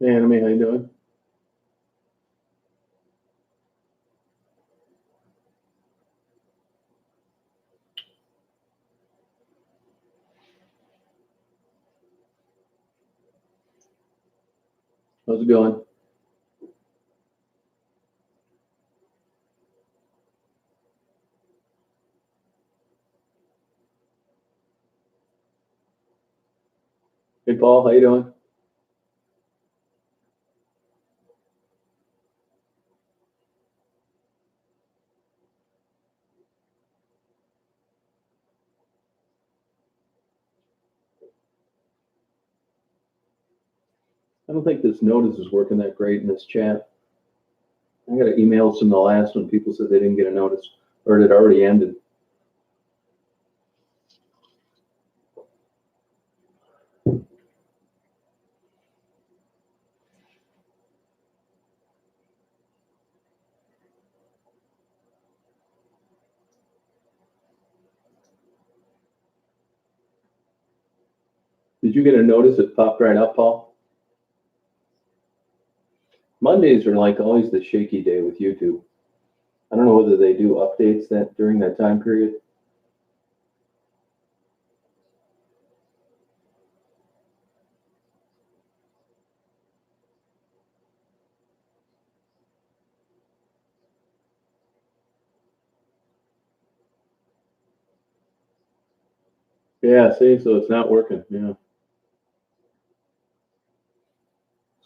Hey, Anime, how you doing? How's it going? Hey, Paul, how you doing? I don't think this notice is working that great in this chat. I got emails from the last one. People said they didn't get a notice or it had already ended. Did you get a notice that popped right up, Paul? Mondays are like always the shaky day with YouTube. I don't know whether they do updates that during that time period. Yeah, see, so it's not working. Yeah.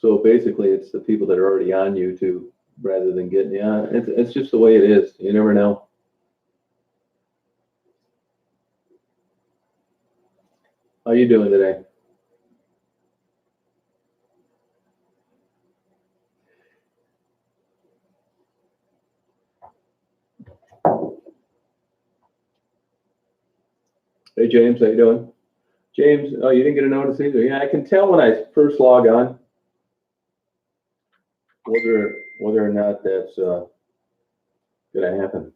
So basically, it's the people that are already on YouTube rather than getting, yeah, it's just the way it is. You never know. How you doing today? Hey, James, how you doing? James, oh, you didn't get a notice either. Yeah, I can tell when I first log on whether or not that's going to happen.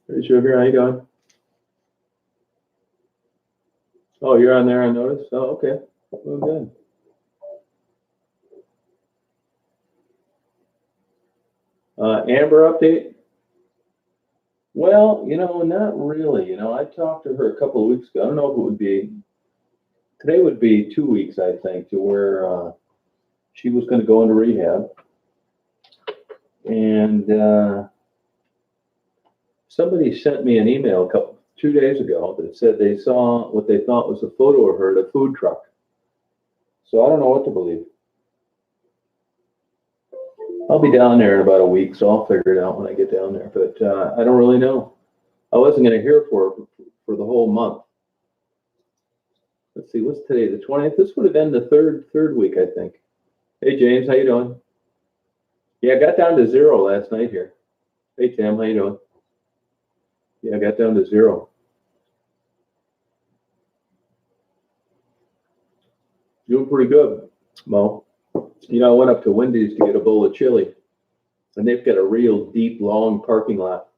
Hey, Sugar, how you doing? Oh, you're on there on notice? Oh, okay. Well, good. Amber update? Well, not really. I talked to her a couple of weeks ago. I don't know if it would be, today would be 2 weeks, I think, to where she was going to go into rehab. And somebody sent me an email 2 days ago that said they saw what they thought was a photo of her at a food truck. So I don't know what to believe. I'll be down there in about a week, so I'll figure it out when I get down there. But I don't really know. I wasn't going to hear for the whole month. Let's see, what's today? The 20th. This would have been the third week, I think. Hey James, how you doing? Yeah, I got down to zero last night here. Hey Tim, how you doing? Yeah, I got down to zero. Doing pretty good, Mo. I went up to Wendy's to get a bowl of chili, and they've got a real deep, long parking lot.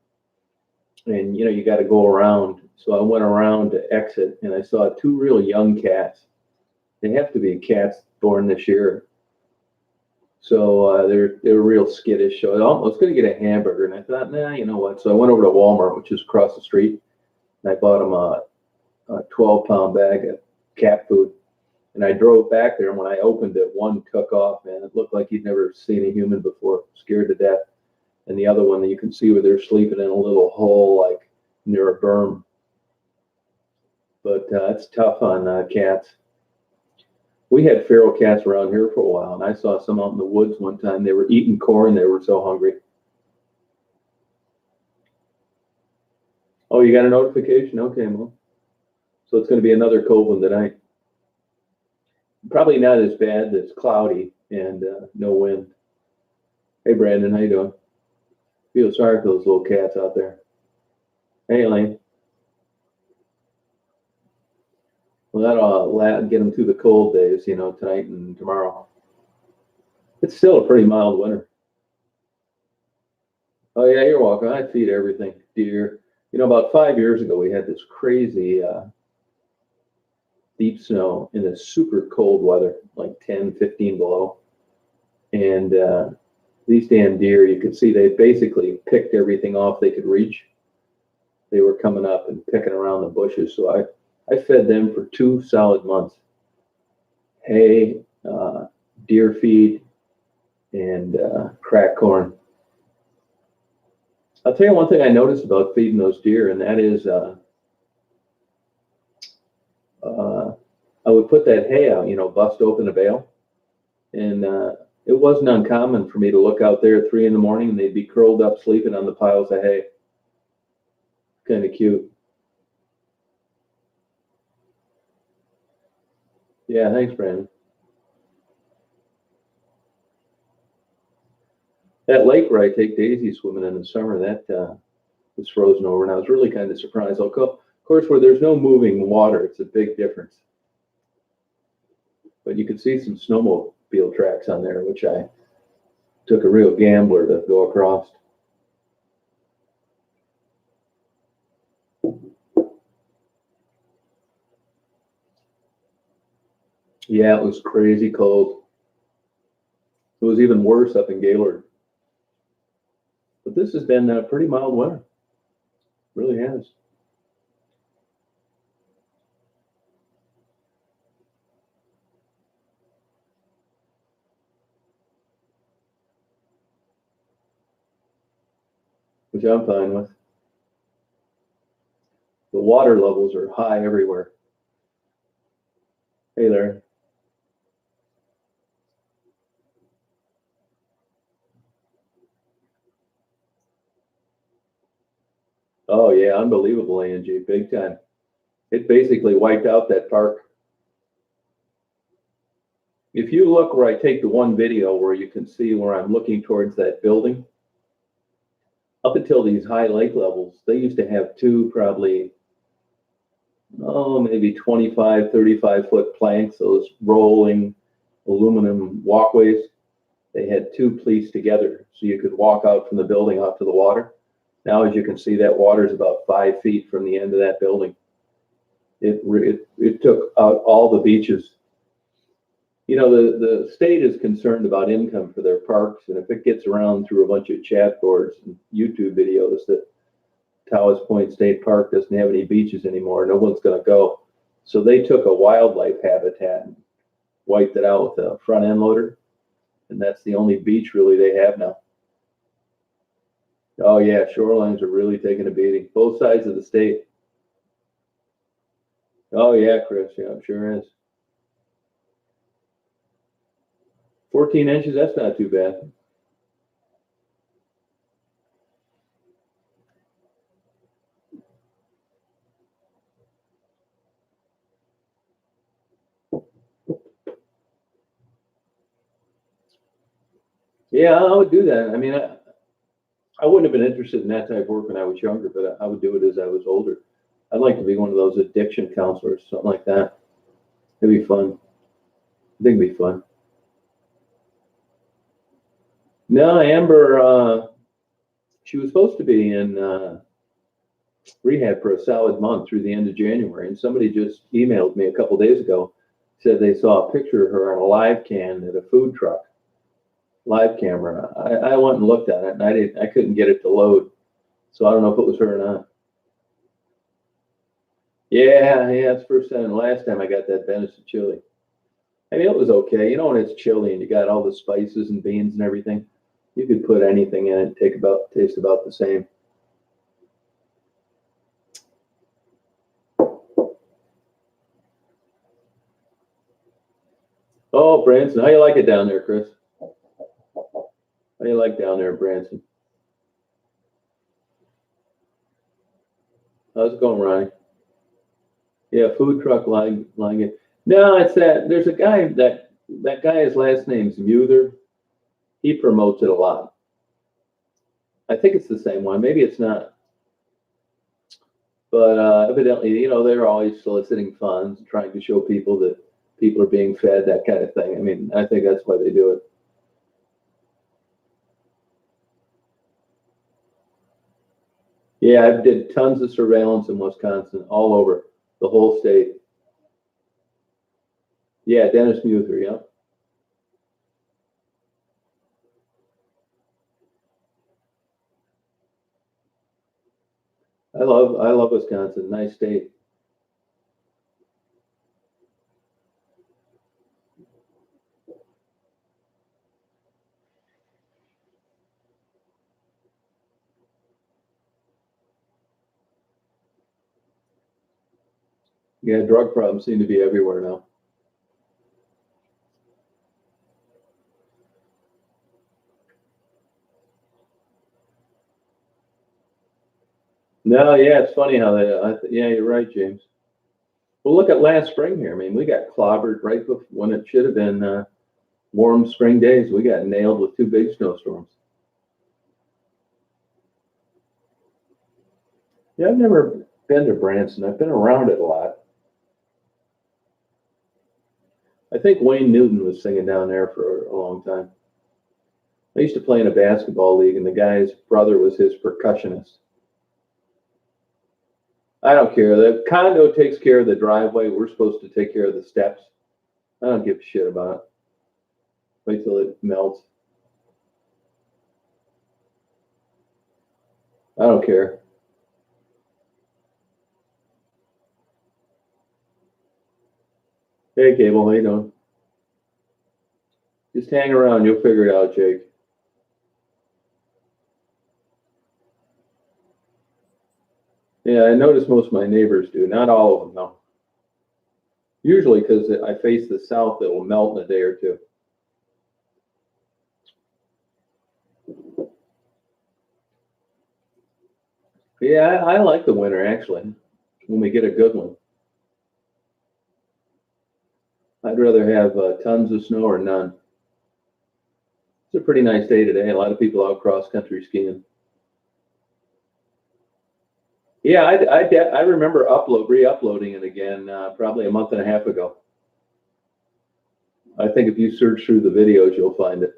And you got to go around. So I went around to exit, and I saw two real young cats. They have to be cats born this year. So they're real skittish. So I was going to get a hamburger, and I thought, nah, you know what? So I went over to Walmart, which is across the street, and I bought them a 12-pound bag of cat food. And I drove back there, and when I opened it, one took off, and it looked like he'd never seen a human before, scared to death. And the other one, you can see where they're sleeping in a little hole, like near a berm. But it's tough on cats. We had feral cats around here for a while, and I saw some out in the woods one time. They were eating corn. They were so hungry. Oh, you got a notification? Okay, well, so it's going to be another cold one tonight. Probably not as bad. It's cloudy and no wind. Hey, Brandon, how you doing? Feel sorry for those little cats out there. Hey, Elaine. Well, that'll get them through the cold days, tonight and tomorrow. It's still a pretty mild winter. Oh, yeah, you're welcome. I feed everything. Deer. About 5 years ago, we had this crazy deep snow in the super cold weather, like 10, 15 below. And these damn deer, you could see they basically picked everything off they could reach. They were coming up and picking around the bushes. So I fed them for 2 solid months. Hay, deer feed, and cracked corn. I'll tell you one thing I noticed about feeding those deer, and that is I would put that hay out, bust open a bale. And it wasn't uncommon for me to look out there at 3 a.m. and they'd be curled up sleeping on the piles of hay. Kind of cute. Yeah, thanks, Brandon. That lake where I take Daisy swimming in the summer, that was frozen over, and I was really kind of surprised. Of course, where there's no moving water, it's a big difference. But you could see some snowmobile tracks on there, which I took a real gambler to go across. Yeah, it was crazy cold. It was even worse up in Gaylord. But this has been a pretty mild winter. Really has. Which I'm fine with. The water levels are high everywhere. Hey, Larry. Oh, yeah, unbelievable, Angie, big time. It basically wiped out that park. If you look where I take the one video where you can see where I'm looking towards that building, up until these high lake levels, they used to have 2 probably, maybe 25, 35-foot planks, those rolling aluminum walkways. They had 2 pleats together, so you could walk out from the building out to the water. Now, as you can see, that water is about 5 feet from the end of that building. It took out all the beaches. The state is concerned about income for their parks, and if it gets around through a bunch of chat boards and YouTube videos that Tawas Point State Park doesn't have any beaches anymore, no one's going to go. So they took a wildlife habitat and wiped it out with a front end loader, and that's the only beach really they have now. Oh yeah, shorelines are really taking a beating, both sides of the state. Oh yeah, Chris, yeah, it sure is. 14 inches, that's not too bad. Yeah, I would do that. I mean, I wouldn't have been interested in that type of work when I was younger, but I would do it as I was older. I'd like to be one of those addiction counselors, something like that. It'd be fun. I think it'd be fun. No, Amber, she was supposed to be in rehab for a solid month through the end of January, and somebody just emailed me a couple days ago, said they saw a picture of her on a live cam at a food truck, live camera. I went and looked at it, and I couldn't get it to load, so I don't know if it was her or not. Yeah, it's the first time and last time I got that venison chili. I mean, it was okay. When it's chili and you got all the spices and beans and everything, you could put anything in it, taste about the same. Oh, Branson, how you like it down there, Chris? How you like down there, Branson? How's it going, Ronnie? Yeah, food truck lying it. No, it's that there's a guy that guy. His last name's Muther. He promotes it a lot. I think it's the same one. Maybe it's not. But evidently, they're always soliciting funds, trying to show people that people are being fed, that kind of thing. I mean, I think that's why they do it. Yeah, I did tons of surveillance in Wisconsin, all over the whole state. Yeah, Dennis Muther, yeah. I love Wisconsin, nice state. Yeah, drug problems seem to be everywhere now. No, yeah, it's funny how yeah, you're right, James. Well, look at last spring here. I mean, we got clobbered right before when it should have been warm spring days. We got nailed with two big snowstorms. Yeah, I've never been to Branson. I've been around it a lot. I think Wayne Newton was singing down there for a long time. I used to play in a basketball league, and the guy's brother was his percussionist. I don't care. The condo takes care of the driveway. We're supposed to take care of the steps. I don't give a shit about it. Wait till it melts. I don't care. Hey, Cable, how you doing? Just hang around. You'll figure it out, Jake. Yeah, I notice most of my neighbors do. Not all of them, though. Usually because I face the south, it will melt in a day or two. Yeah, I like the winter, actually, when we get a good one. I'd rather have tons of snow or none. It's a pretty nice day today. A lot of people out cross country skiing. Yeah, I remember re-uploading it again probably a month and a half ago. I think if you search through the videos, you'll find it.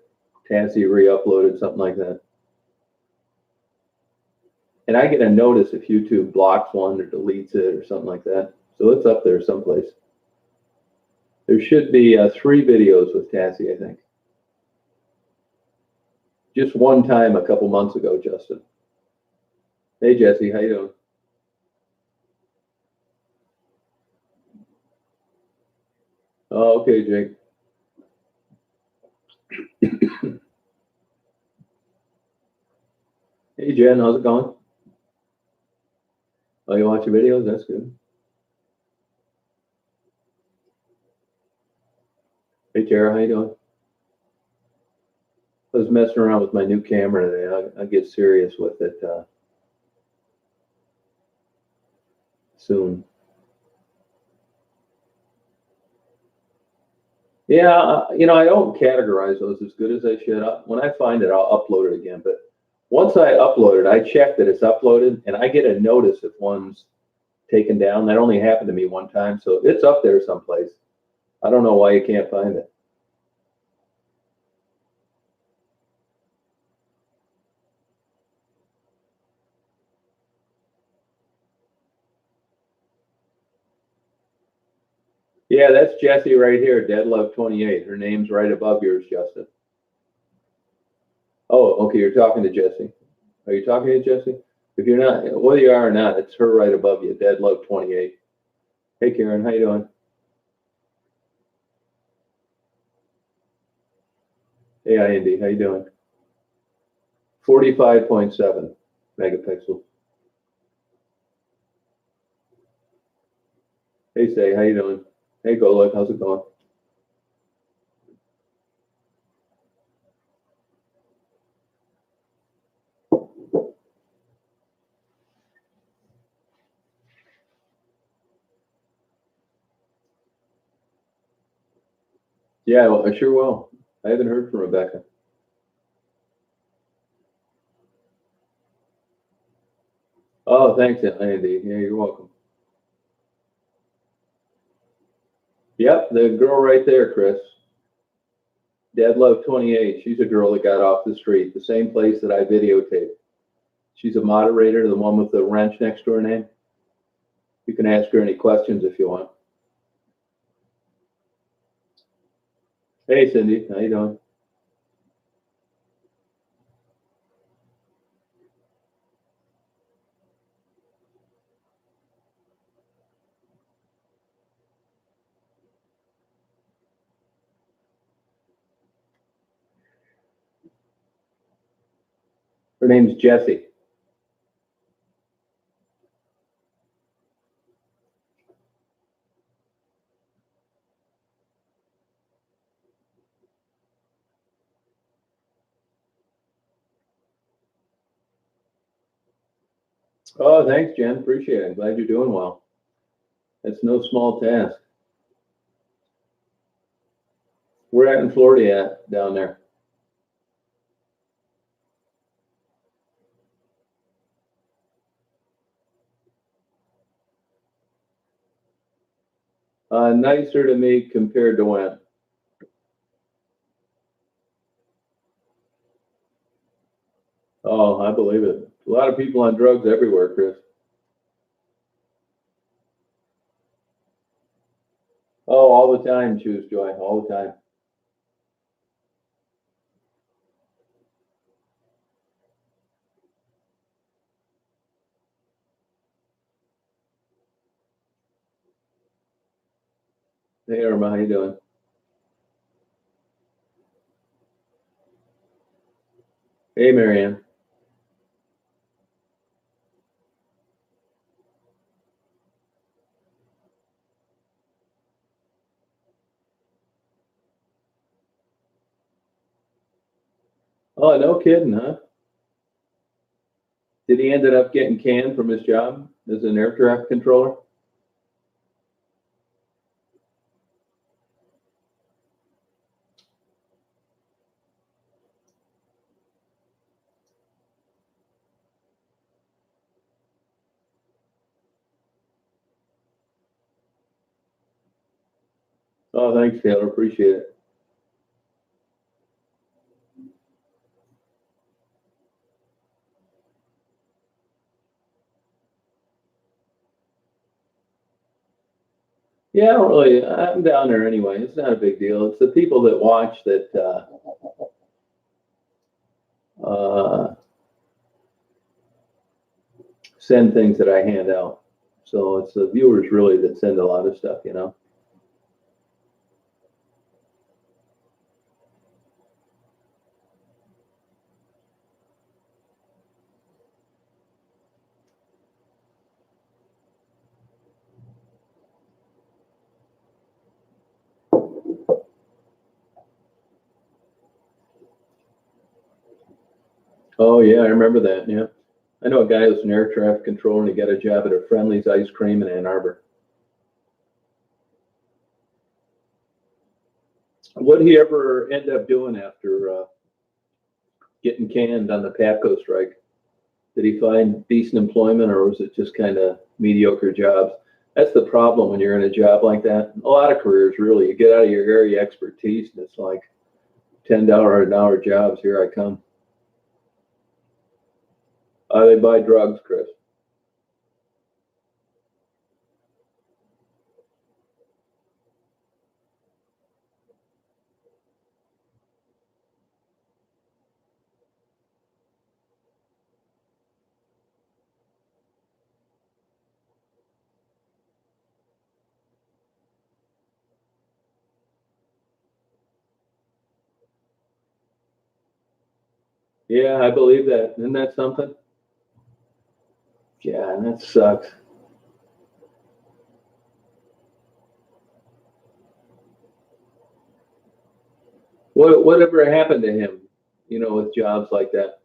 Tassie re-uploaded something like that. And I get a notice if YouTube blocks one or deletes it or something like that. So it's up there someplace. There should be 3 videos with Tassie, I think. Just one time a couple months ago, Justin. Hey, Jesse, how you doing? Oh, okay, Jake. Hey, Jen, how's it going? Oh, you watch your videos? That's good. Hey, Tara, how you doing? I was messing around with my new camera today. I'll get serious with it soon. Yeah, I don't categorize those as good as I should. When I find it, I'll upload it again. But once I upload it, I check that it's uploaded, and I get a notice if one's taken down. That only happened to me one time, so it's up there someplace. I don't know why you can't find it. Yeah, that's Jessie right here, Dead Love 28. Her name's right above yours, Justin. Oh, okay, you're talking to Jessie. Are you talking to Jessie? If you're not, whether you are or not, it's her right above you, Dead Love 28. Hey, Karen, how you doing? Hey, Indy, how you doing? 45.7 megapixel. Hey, Say, how you doing? Hey, Golek, how's it going? Yeah, well, I sure will. I haven't heard from Rebecca. Oh, thanks, Andy. Yeah, you're welcome. Yep, the girl right there, Chris. Dead Love 28. She's a girl that got off the street, the same place that I videotaped. She's a moderator, the one with the wrench next to her name. You can ask her any questions if you want. Hey, Cindy, how you doing? Her name's Jessie. Oh, thanks, Jen. Appreciate it. Glad you're doing well. It's no small task. Where at in Florida at down there? Nicer to me compared to when? Oh, I believe it. A lot of people on drugs everywhere, Chris. Oh, all the time, Choose Joy, all the time. Hey, Irma, how you doing? Hey, Marianne. Oh, no kidding, huh? Did he ended up getting canned from his job as an air traffic controller? Oh, thanks, Taylor. Appreciate it. Yeah, I don't really. I'm down there anyway. It's not a big deal. It's the people that watch that uh, send things that I hand out. So it's the viewers really that send a lot of stuff, you know. Oh yeah, I remember that. Yeah, I know a guy who's an air traffic controller and he got a job at a Friendly's ice cream in Ann Arbor. What did he ever end up doing after getting canned on the Patco strike? Did he find decent employment or was it just kind of mediocre jobs? That's the problem when you're in a job like that. A lot of careers, really, you get out of your area expertise and it's like $10 an hour jobs. Here I come. They buy drugs, Chris. Yeah, I believe that. Isn't that something? Yeah, and that sucks. Whatever happened to him, with jobs like that?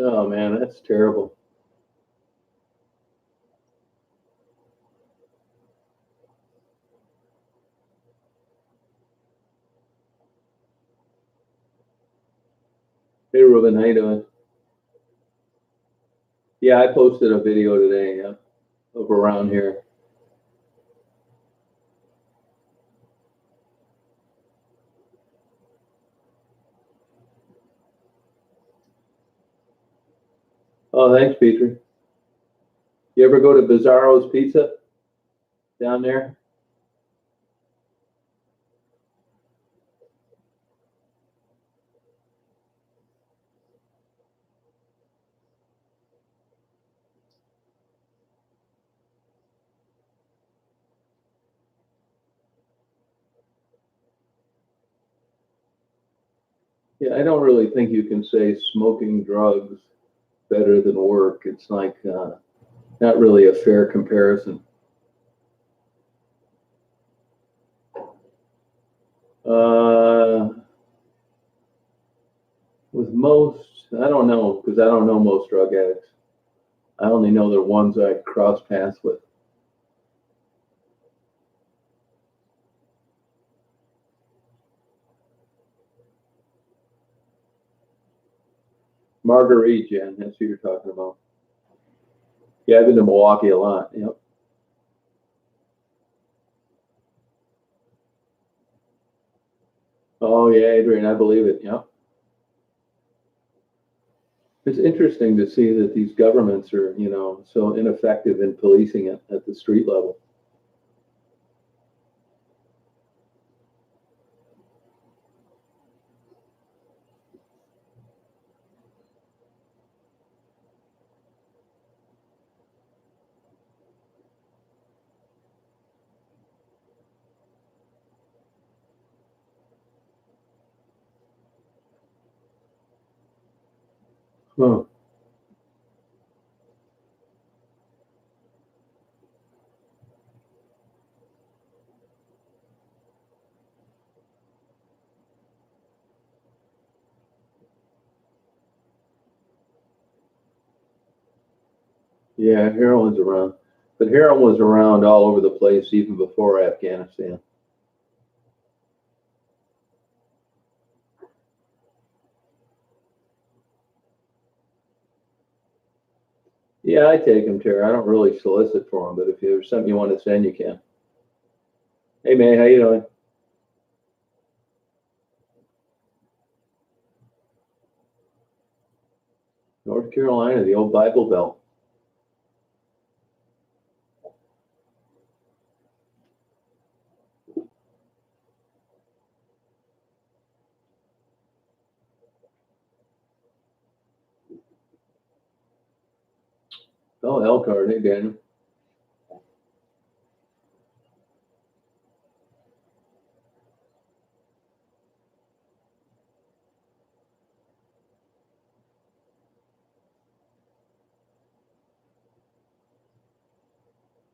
Oh man, that's terrible. Hey Ruben, how you doing? Yeah, I posted a video today, yeah, of around here. Oh, thanks, Petrie. You ever go to Bizarro's Pizza down there? Yeah, I don't really think you can say smoking drugs better than work. It's like not really a fair comparison. Uh, with most, I don't know because I don't know most drug addicts. I only know the ones I cross paths with. Marguerite, Jen, that's who you're talking about. Yeah, I've been to Milwaukee a lot. Yep. Oh yeah, Adrian, I believe it. Yep. It's interesting to see that these governments are, so ineffective in policing it at the street level. Huh. Yeah, heroin's around. But heroin was around all over the place even before Afghanistan. Yeah, I take them, Tara. I don't really solicit for them, but if there's something you want to send, you can. Hey, man, how you doing? North Carolina, the old Bible Belt. Oh, Elkhart. Hey, Daniel.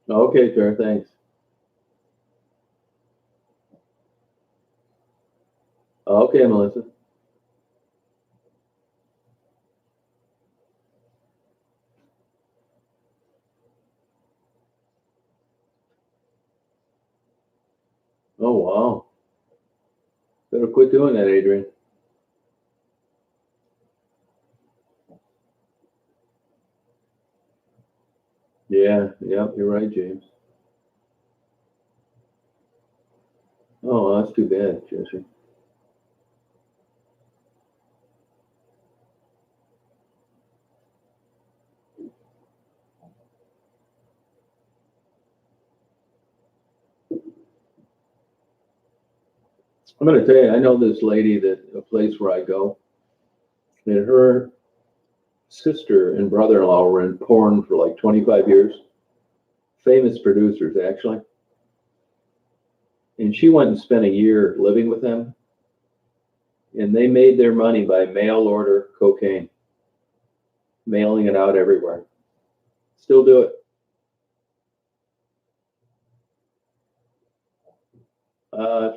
Okay, Tara, thanks. Okay, Melissa. Oh, wow. Better quit doing that, Adrian. Yeah, yeah, you're right, James. Oh, that's too bad, Jesse. I'm going to tell you, I know this lady that a place where I go, and her sister and brother-in-law were in porn for like 25 years, famous producers actually. And she went and spent a year living with them, and they made their money by mail order cocaine, mailing it out everywhere. Still do it.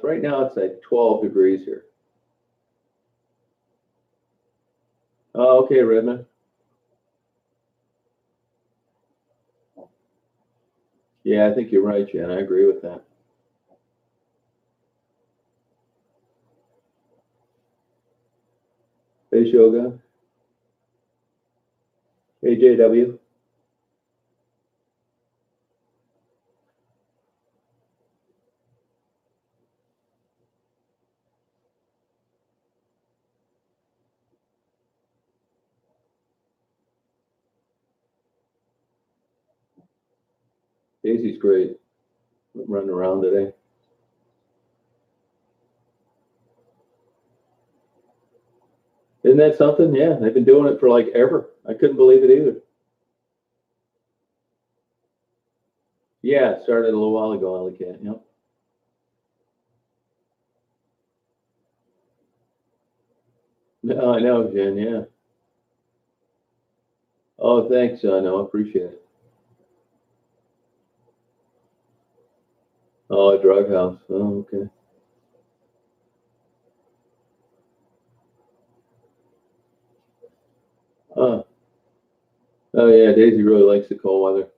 Right now it's like 12 degrees here. Oh, okay, Redmond. Yeah, I think you're right, Jen. I agree with that. Hey, Shogun. Hey, JW. Daisy's great. Running around today. Isn't that something? Yeah, they've been doing it for like ever. I couldn't believe it either. Yeah, it started a little while ago, Alley Cat. Yep. No, I know, Jen. Yeah. Oh, thanks. No, I appreciate it. Oh, a drug house. Oh, okay. Oh, oh yeah. Daisy really likes the cold weather.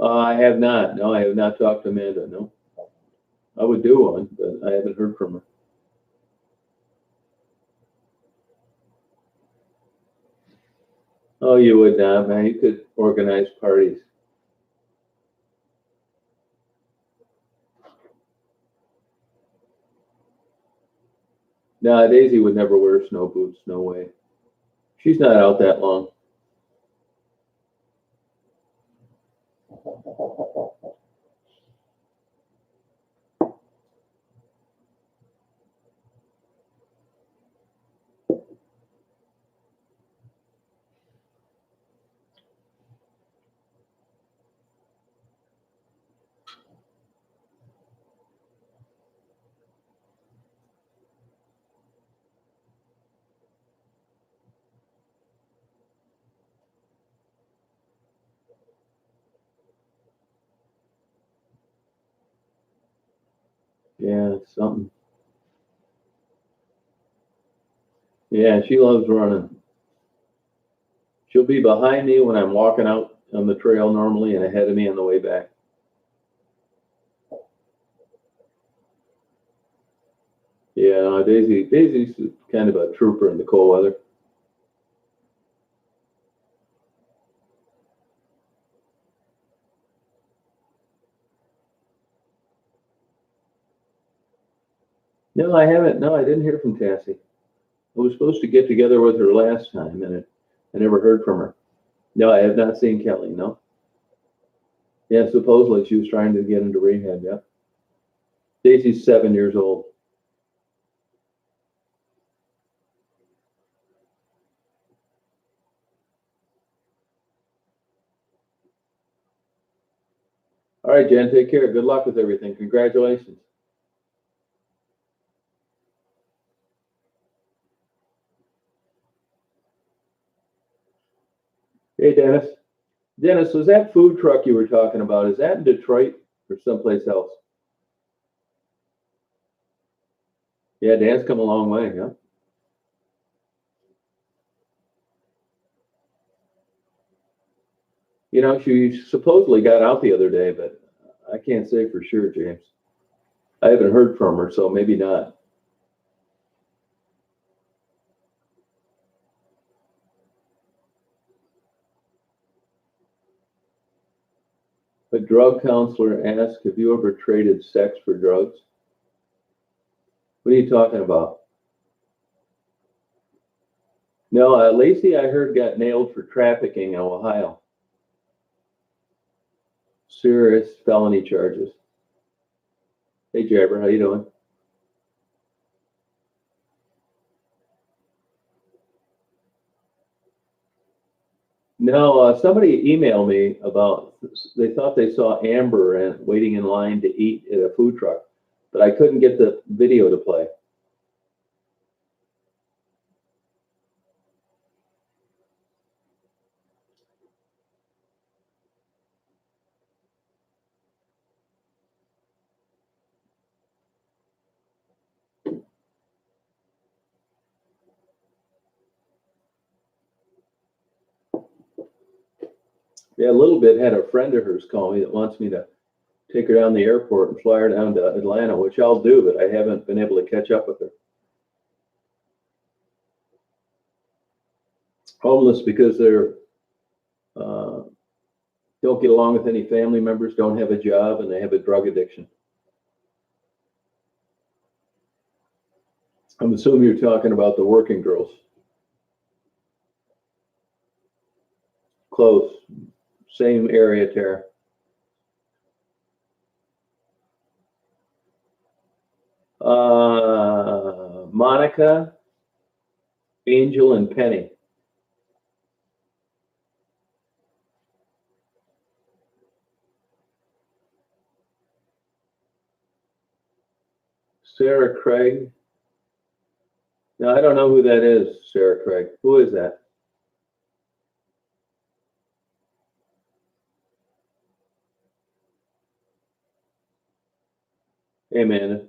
I have not. No, I have not talked to Amanda. No, I would do one, but I haven't heard from her. Oh, you would not, man. You could organize parties. No, Daisy would never wear snow boots. No way. She's not out that long. Yeah, it's something. Yeah, she loves running. She'll be behind me when I'm walking out on the trail normally and ahead of me on the way back. Yeah, no, Daisy's kind of a trooper in the cold weather. No, I haven't. No, I didn't hear from Tassie. I was supposed to get together with her last time, and I never heard from her. No, I have not seen Kelly. No. Yeah, supposedly she was trying to get into rehab. Yeah. Daisy's 7 years old. All right, Jen, take care. Good luck with everything. Congratulations. Hey, Dennis. Dennis, was that food truck you were talking about? Is that in Detroit or someplace else? Yeah, Dan's come a long way. Yeah. You know, she supposedly got out the other day, but I can't say for sure, James. I haven't heard from her, so maybe not. A drug counselor asked, "Have you ever traded sex for drugs?" What are you talking about? No, Lacey, I heard, got nailed for trafficking in Ohio. Serious felony charges. Hey, Jabber, how you doing? No, somebody emailed me about they thought they saw Amber and waiting in line to eat at a food truck, but I couldn't get the video to play. Yeah, a little bit. Had a friend of hers call me that wants me to take her down the airport and fly her down to Atlanta, which I'll do, but I haven't been able to catch up with her. Homeless because they're uh, don't get along with any family members, don't have a job, and they have a drug addiction. I'm assuming you're talking about the working girls. Close, same area, Tara. Monica, Angel, and Penny. Sarah Craig. No, I don't know who that is, Sarah Craig. Who is that? Hey, Amanda.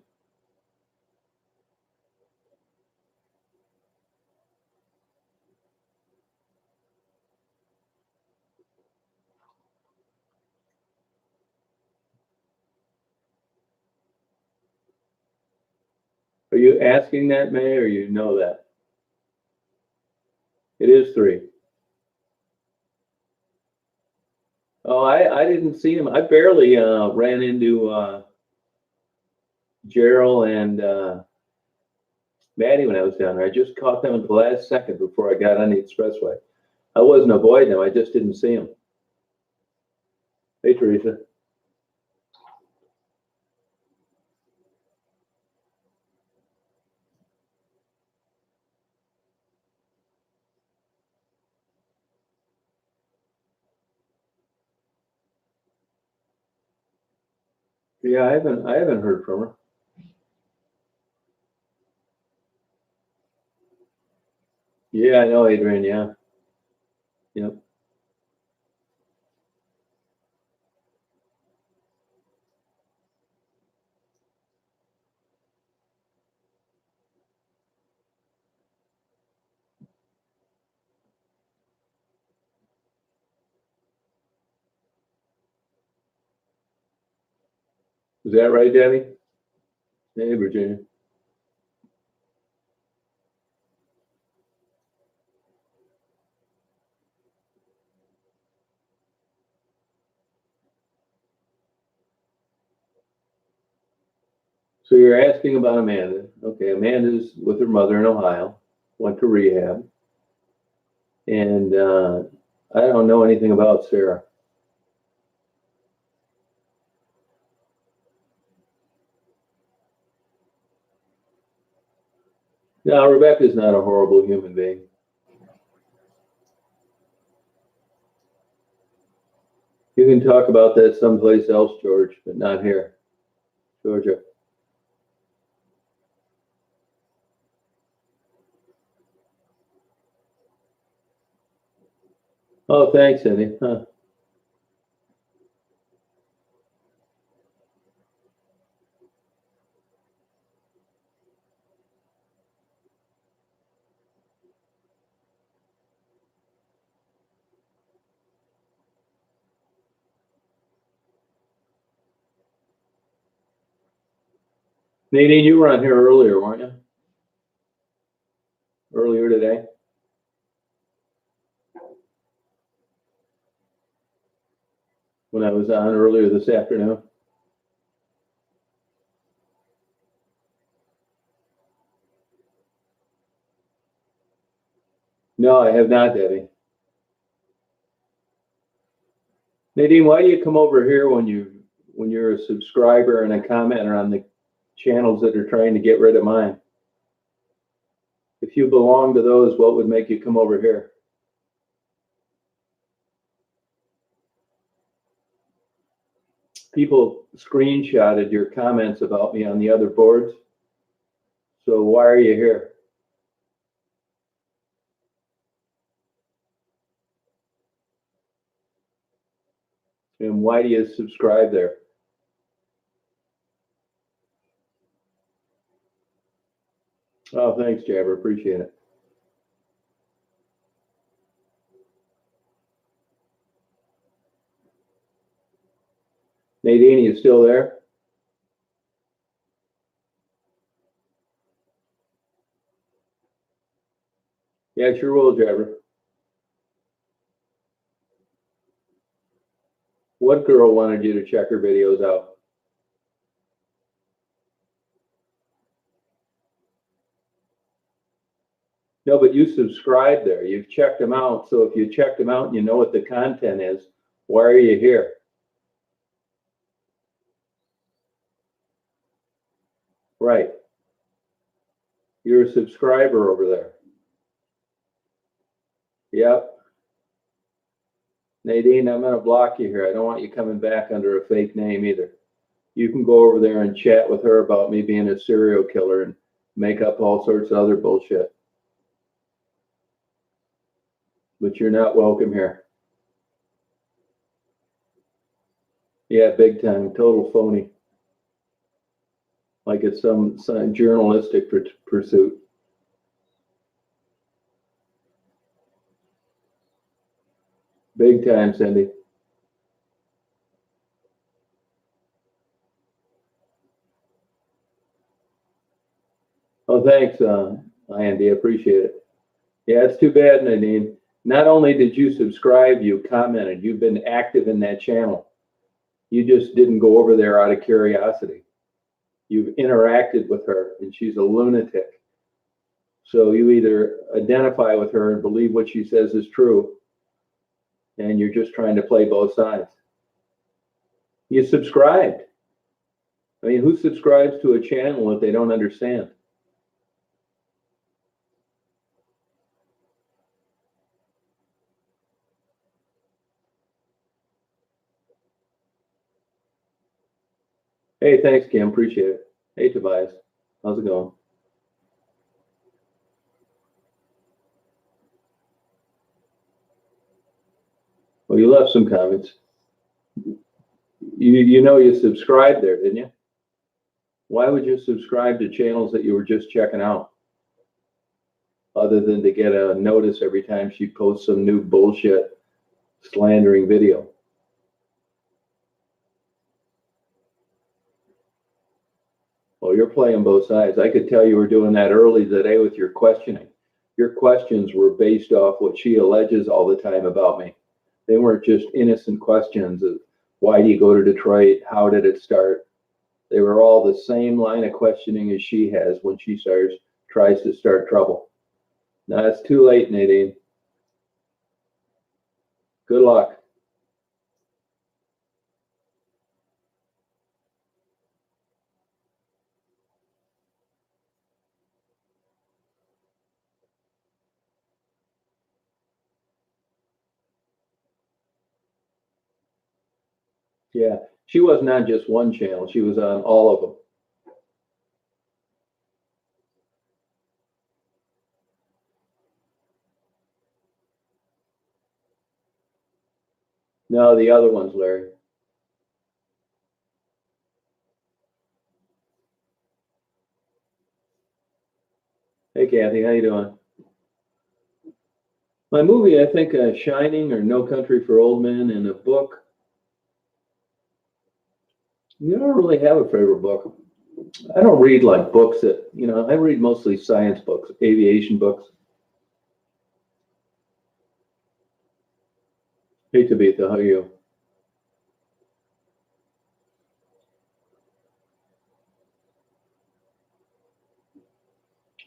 Are you asking that, May, or you know that? It is 3. Oh, I didn't see him. I barely ran into Gerald and Maddie when I was down there. I just caught them at the last second before I got on the expressway. I wasn't avoiding them. I just didn't see them. Hey, Teresa. Yeah, I haven't heard from her. Yeah, I know, Adrian. Yeah. Yep. Is that right, Debbie? Hey, Virginia. So you're asking about Amanda. Okay, Amanda's with her mother in Ohio, went to rehab, and I don't know anything about Sarah. No, Rebecca's not a horrible human being. You can talk about that someplace else, George, but not here, Georgia. Oh, thanks, Eddie. Huh. Nadine, you were on here earlier, weren't you? Earlier today? When I was on earlier this afternoon? No, I have not, Debbie. Nadine, why do you come over here when you're a subscriber and a commenter on the channels that are trying to get rid of mine? If you belong to those, what would make you come over here? People screenshotted your comments about me on the other boards. So why are you here? And why do you subscribe there? Oh, thanks, Jabber. Appreciate it. Nadine, you still there? Yeah, sure will, Driver. What girl wanted you to check her videos out? No, but you subscribe there. You've checked them out. So if you checked them out and you know what the content is, why are you here? Right. You're a subscriber over there. Yep. Nadine, I'm going to block you here. I don't want you coming back under a fake name either. You can go over there and chat with her about me being a serial killer and make up all sorts of other bullshit. But you're not welcome here. Yeah, big time. Total phony. Like it's some journalistic pursuit. Big time, Cindy. Oh, thanks, Andy. I appreciate it. Yeah, it's too bad, Nadine. Not only did you subscribe, you commented. You've been active in that channel. You just didn't go over there out of curiosity. You've interacted with her, and she's a lunatic. So you either identify with her and believe what she says is true, and you're just trying to play both sides. You subscribed. I mean, who subscribes to a channel that they don't understand? Hey, thanks, Kim. Appreciate it. Hey, Tobias. How's it going? Well, you left some comments. You know you subscribed there, didn't you? Why would you subscribe to channels that you were just checking out? Other than to get a notice every time she posts some new bullshit slandering video. Well, you're playing both sides. I could tell you were doing that early today with your questioning. Your questions were based off what she alleges all the time about me. They weren't just innocent questions of why do you go to Detroit? How did it start? They were all the same line of questioning as she has when she tries to start trouble. Now it's too late, Nadine. Good luck. Yeah, she wasn't on just one channel. She was on all of them. No, the other ones, Larry. Hey, Kathy, how you doing? My movie, I think, Shining or No Country for Old Men, and a book. You don't really have a favorite book. I don't read like books that, I read mostly science books, aviation books. Hey, Tabitha, how are you?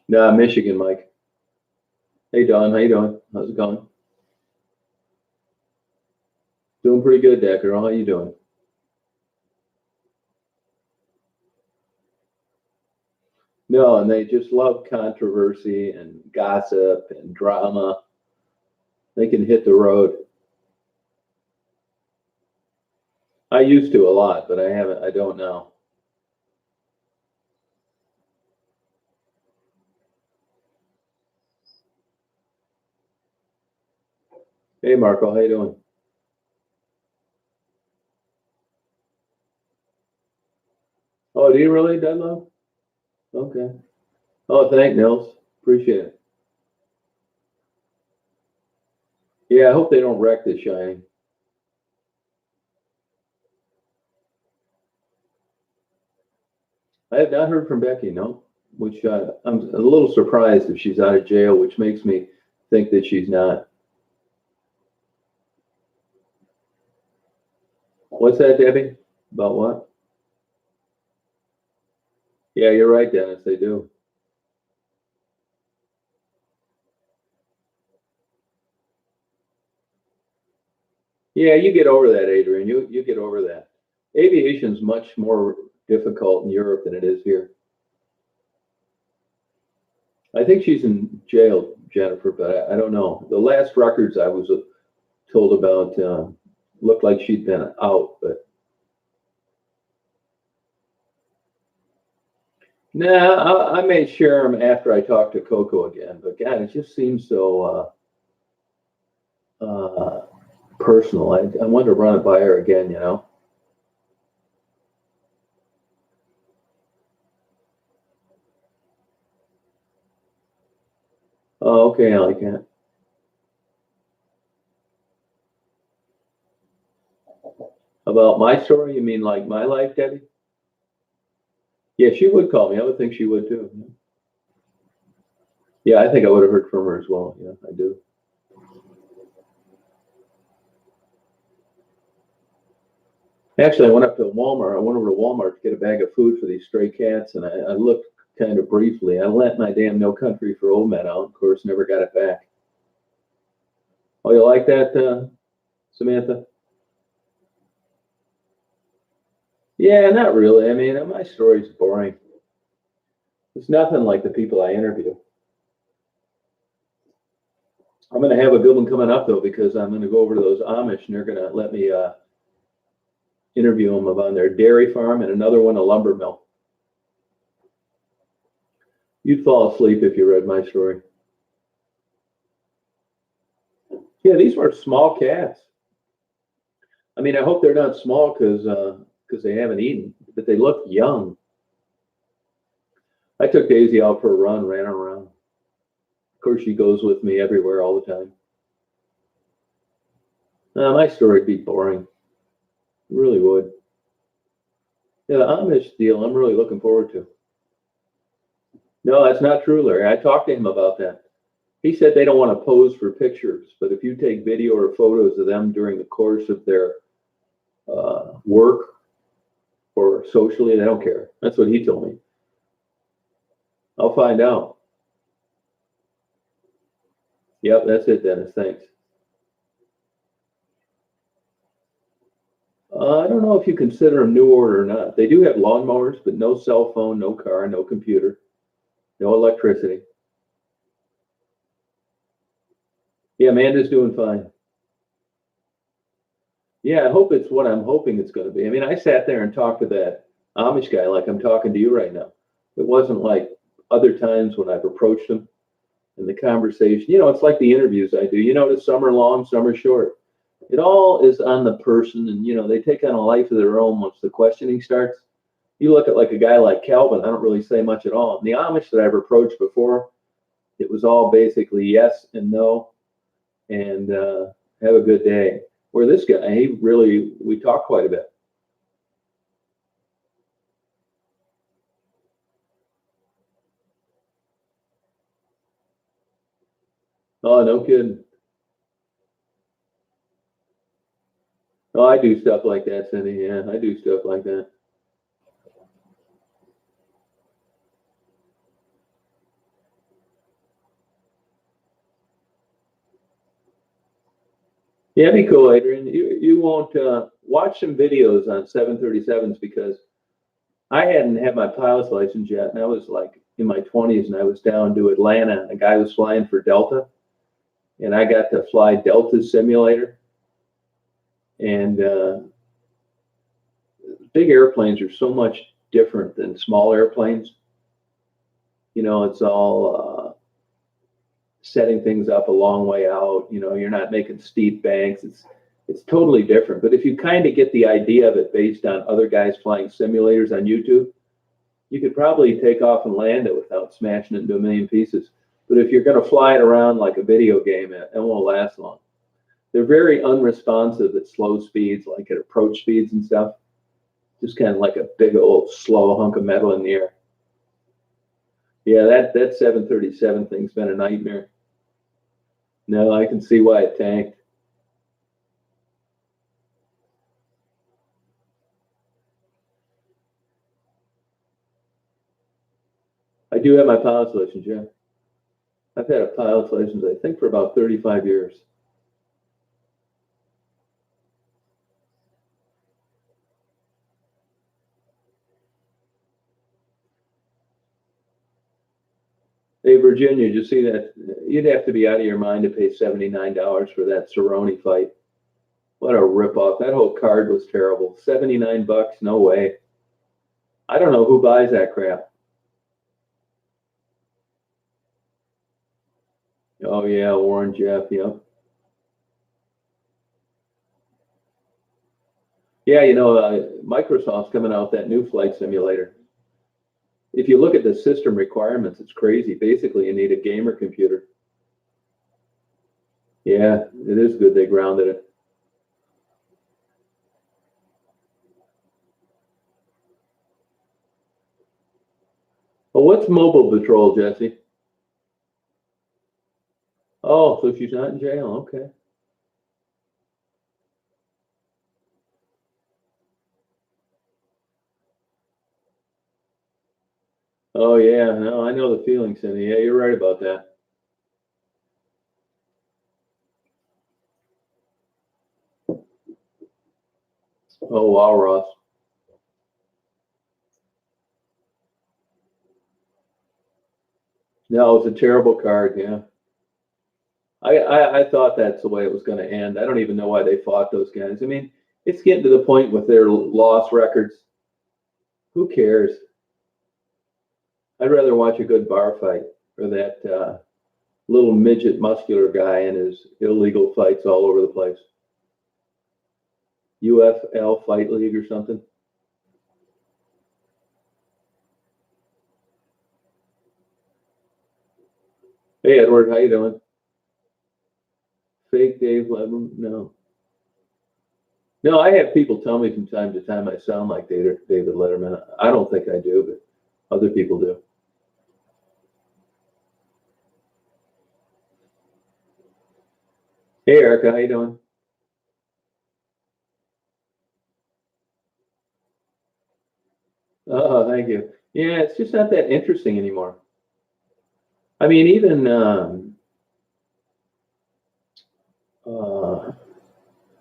Nah, Michigan, Mike. Hey, Don, how you doing? How's it going? Doing pretty good, Decker. How you doing? No, and they just love controversy and gossip and drama. They can hit the road. I used to a lot, but I don't now. Hey, Marco, how you doing? Oh, do you really, Deadlow? Okay. Oh, thank Nils. Appreciate it. Yeah, I hope they don't wreck The Shining. I have not heard from Becky, no, which I'm a little surprised if she's out of jail, which makes me think that she's not. What's that, Debbie? About what? Yeah, you're right, Dennis. They do. Yeah, you get over that, Adrian. You get over that. Aviation's much more difficult in Europe than it is here. I think she's in jail, Jennifer, but I don't know. The last records I was told about looked like she'd been out, but nah, I may share them after I talk to Coco again. But God, it just seems so personal. I want to run it by her again, you know. Oh, okay, I can't. About my story, you mean like my life, Debbie? Yeah, she would call me. I would think she would too. Yeah, I think I would have heard from her as well. Yeah, I do. Actually, I went up to Walmart. I went over to Walmart to get a bag of food for these stray cats, and I looked kind of briefly. I lent my damn No Country for Old Men out. Of course, never got it back. Oh, you like that, Samantha? Yeah, not really. I mean, my story's boring. It's nothing like the people I interview. I'm going to have a good one coming up though, because I'm going to go over to those Amish, and they're going to let me interview them on their dairy farm, and another one a lumber mill. You'd fall asleep if you read my story. Yeah, these were small cats. I mean, I hope they're not small because they haven't eaten, but they look young. I took Daisy out for a run, ran her around. Of course, she goes with me everywhere all the time. My story'd be boring. It really would. Yeah, the Amish deal, I'm really looking forward to. No, that's not true, Larry. I talked to him about that. He said they don't want to pose for pictures, but if you take video or photos of them during the course of their work or socially, they don't care. That's what he told me. I'll find out. Yep, that's it, Dennis. Thanks. I don't know if you consider them New Order or not. They do have lawnmowers, but no cell phone, no car, no computer, no electricity. Yeah, Amanda's doing fine. Yeah, I hope it's what I'm hoping it's going to be. I mean, I sat there and talked to that Amish guy like I'm talking to you right now. It wasn't like other times when I've approached him in the conversation. You know, it's like the interviews I do. You notice some are long, some are short. It all is on the person, and they take on a life of their own once the questioning starts. You look at like a guy like Calvin, I don't really say much at all. And the Amish that I've approached before, it was all basically yes and no, and have a good day. Where this guy, we talk quite a bit. Oh, no kidding. Oh, I do stuff like that, Cindy. Yeah, I do stuff like that. Yeah, it'd be cool, Adrian. You won't watch some videos on 737s because I hadn't had my pilot's license yet, and I was like in my 20s, and I was down to Atlanta, and a guy was flying for Delta, and I got to fly Delta's simulator. And big airplanes are so much different than small airplanes. It's all setting things up a long way out. You're not making steep banks. It's totally different. But if you kind of get the idea of it based on other guys flying simulators on YouTube, you could probably take off and land it without smashing it into a million pieces. But if you're going to fly it around like a video game, it won't last long. They're very unresponsive at slow speeds, like at approach speeds and stuff. Just kind of like a big old slow hunk of metal in the air. Yeah, that 737 thing's been a nightmare. No, I can see why it tanked. I do have my pilot's license, yeah. I've had a pilot's license, I think, for about 35 years. Hey, Virginia, did you see that? You'd have to be out of your mind to pay $79 for that Cerrone fight. What a ripoff. That whole card was terrible. 79 bucks, no way. I don't know who buys that crap. Oh, yeah, Warren Jeff, yep. Yeah, Microsoft's coming out with that new flight simulator. If you look at the system requirements, it's crazy. Basically, you need a gamer computer. Yeah, it is good they grounded it. Well, what's Mobile Patrol, Jesse? Oh, so she's not in jail. Okay. Oh, yeah. No, I know the feeling, Cindy. Yeah, you're right about that. Oh, wow, Ross. No, it's a terrible card. Yeah. I thought that's the way it was going to end. I don't even know why they fought those guys. I mean, it's getting to the point with their loss records. Who cares? I'd rather watch a good bar fight or that little midget muscular guy in his illegal fights all over the place. UFL Fight League or something. Hey, Edward, how you doing? Fake Dave Letterman? No. No, I have people tell me from time to time I sound like David Letterman. I don't think I do, but other people do. Hey, Erica, how you doing? Oh, thank you. Yeah, it's just not that interesting anymore. I mean, even uh,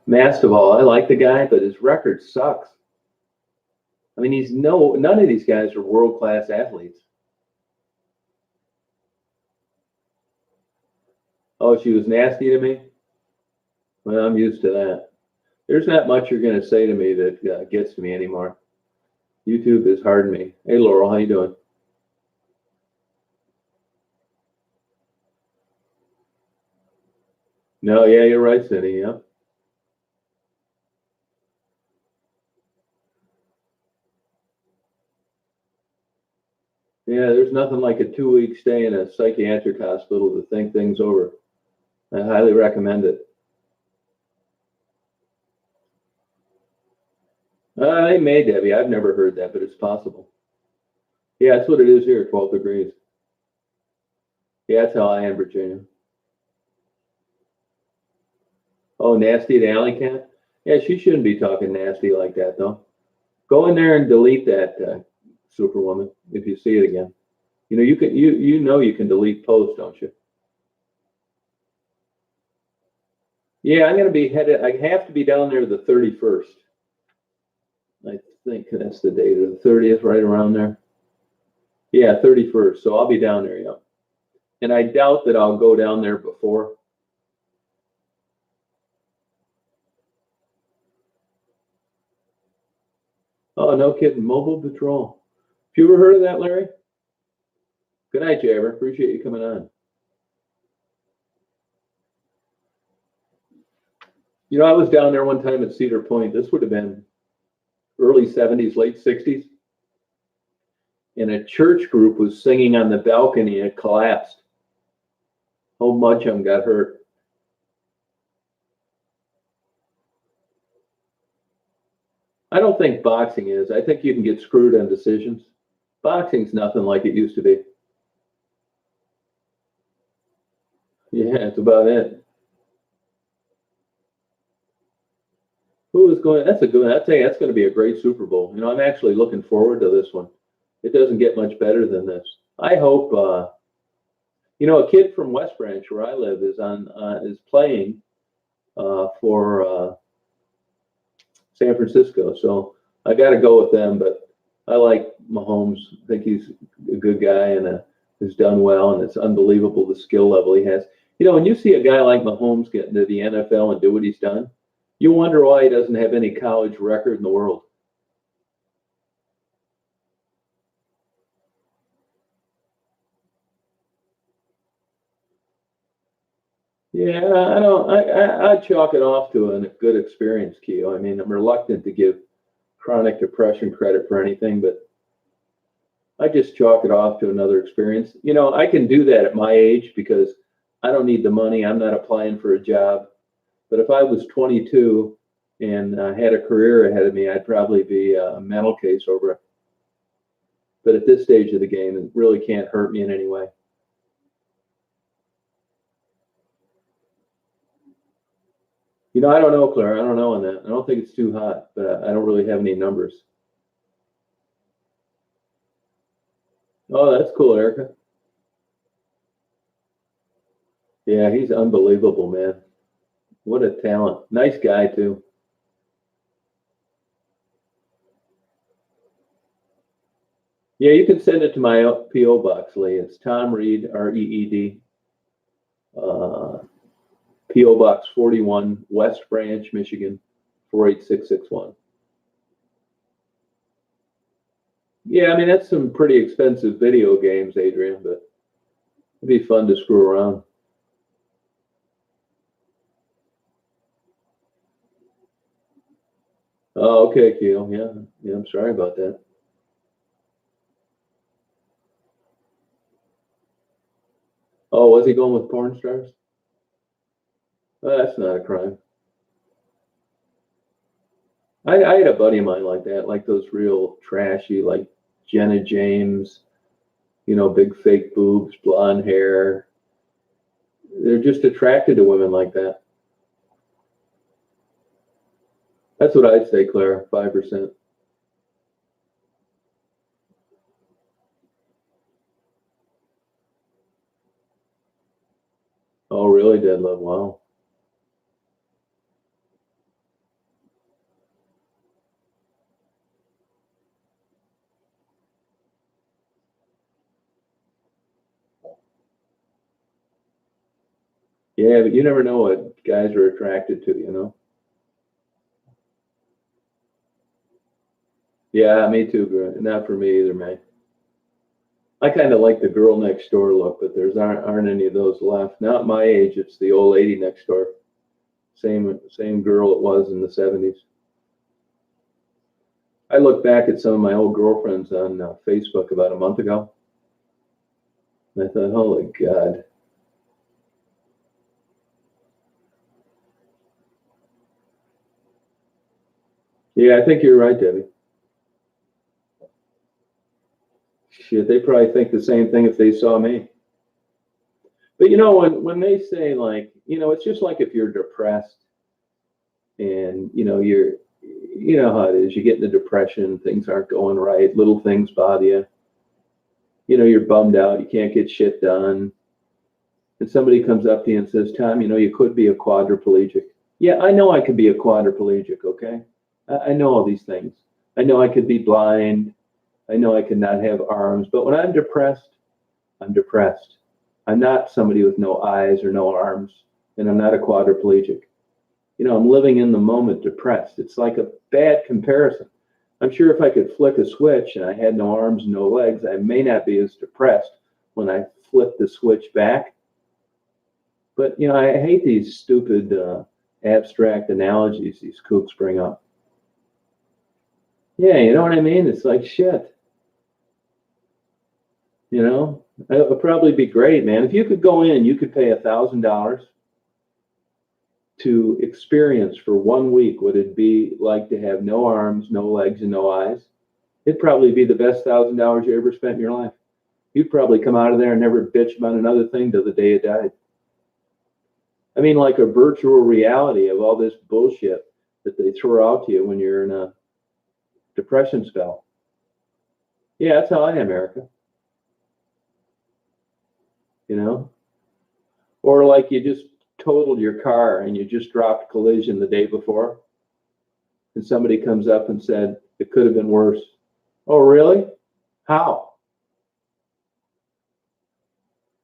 Mastival, I like the guy, but his record sucks. I mean, none of these guys are world class athletes. Oh, she was nasty to me. Well, I'm used to that. There's not much you're going to say to me that gets to me anymore. YouTube has hardened me. Hey, Laurel, how you doing? No, yeah, you're right, Cindy. Yeah. Yeah, there's nothing like a 2 week stay in a psychiatric hospital to think things over. I highly recommend it. They may, Debbie. I've never heard that, but it's possible. Yeah, that's what it is here, 12 degrees. Yeah, that's how I am, Virginia. Oh, nasty to Alley Cat? Yeah, she shouldn't be talking nasty like that, though. Go in there and delete that Superwoman if you see it again. You can delete posts, don't you? Yeah, I'm gonna be headed. I have to be down there the 31st. I think that's the date of the 30th, right around there. Yeah, 31st. So I'll be down there, yeah. And I doubt that I'll go down there before. Oh, no kidding. Mobile Patrol. Have you ever heard of that, Larry? Good night, Jabber. Appreciate you coming on. I was down there one time at Cedar Point. This would have been early 70s, late 60s. And a church group was singing on the balcony and it collapsed. Whole bunch of them got hurt. I don't think boxing is. I think you can get screwed on decisions. Boxing's nothing like it used to be. Yeah, that's about it. Who is going? That's a good one. I tell you, that's going to be a great Super Bowl. I'm actually looking forward to this one. It doesn't get much better than this. I hope. A kid from West Branch, where I live, is playing for San Francisco. So I got to go with them. But I like Mahomes. I think he's a good guy and has done well, and it's unbelievable the skill level he has. When you see a guy like Mahomes get into the NFL and do what he's done, you wonder why he doesn't have any college record in the world. Yeah, I don't. I chalk it off to a good experience, Keo. I mean, I'm reluctant to give chronic depression credit for anything, but I just chalk it off to another experience. I can do that at my age because I don't need the money. I'm not applying for a job. But if I was 22 and had a career ahead of me, I'd probably be a mental case over it. But at this stage of the game, it really can't hurt me in any way. I don't know, Claire. I don't know on that. I don't think it's too hot, but I don't really have any numbers. Oh, that's cool, Erica. Yeah, he's unbelievable, man. What a talent. Nice guy, too. Yeah, you can send it to my P.O. box, Lee. It's Tom Reed, Reed, uh, P.O. Box 41, West Branch, Michigan, 48661. Yeah, I mean, that's some pretty expensive video games, Adrian, but it'd be fun to screw around. Oh, okay, Keel. Yeah, yeah, I'm sorry about that. Oh, was he going with porn stars? Well, that's not a crime. I had a buddy of mine like that, like those real trashy, like Jenna James, big fake boobs, blonde hair. They're just attracted to women like that. That's what I'd say, Claire, 5%. Oh, really, dead love? Wow. Yeah, but you never know what guys are attracted to. Yeah, me too, bro. Not for me either, man. I kind of like the girl next door look, but there's aren't any of those left. Not my age. It's the old lady next door. Same girl it was in the 70s. I look back at some of my old girlfriends on Facebook about a month ago, and I thought, holy God. Yeah, I think you're right, Debbie. Shit, they probably think the same thing if they saw me. But when they say like, it's just like if you're depressed and you know how it is. You get into depression, things aren't going right, little things bother you. You're bummed out, you can't get shit done. And somebody comes up to you and says, Tom, you could be a quadriplegic. Yeah, I know I could be a quadriplegic, okay? I know all these things. I know I could be blind. I know I could not have arms. But when I'm depressed, I'm depressed. I'm not somebody with no eyes or no arms, and I'm not a quadriplegic. I'm living in the moment depressed. It's like a bad comparison. I'm sure if I could flick a switch and I had no arms, no legs, I may not be as depressed when I flip the switch back. But, I hate these stupid abstract analogies these kooks bring up. Yeah, you know what I mean? It's like shit. It would probably be great, man. If you could go in, you could pay $1,000 to experience for 1 week what it'd be like to have no arms, no legs, and no eyes, it'd probably be the best $1,000 you ever spent in your life. You'd probably come out of there and never bitch about another thing till the day you died. I mean, like a virtual reality of all this bullshit that they throw out to you when you're in a depression spell. Yeah, that's how I am, Erica. You know? Or like you just totaled your car and you just dropped collision the day before, and somebody comes up and said, it could have been worse. Oh, really? How?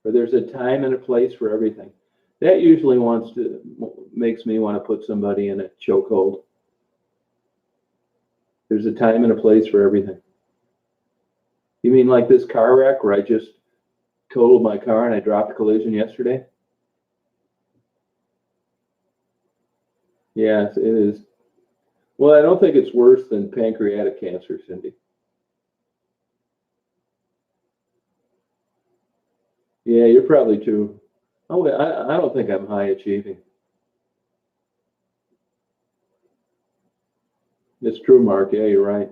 Or there's a time and a place for everything. That usually makes me want to put somebody in a chokehold. There's a time and a place for everything. You mean like this car wreck where I just totaled my car and I dropped collision yesterday? Yes, it is. Well, I don't think it's worse than pancreatic cancer, Cindy. Yeah, you're probably too. Oh, I don't think I'm high achieving. It's true, Mark. Yeah, you're right.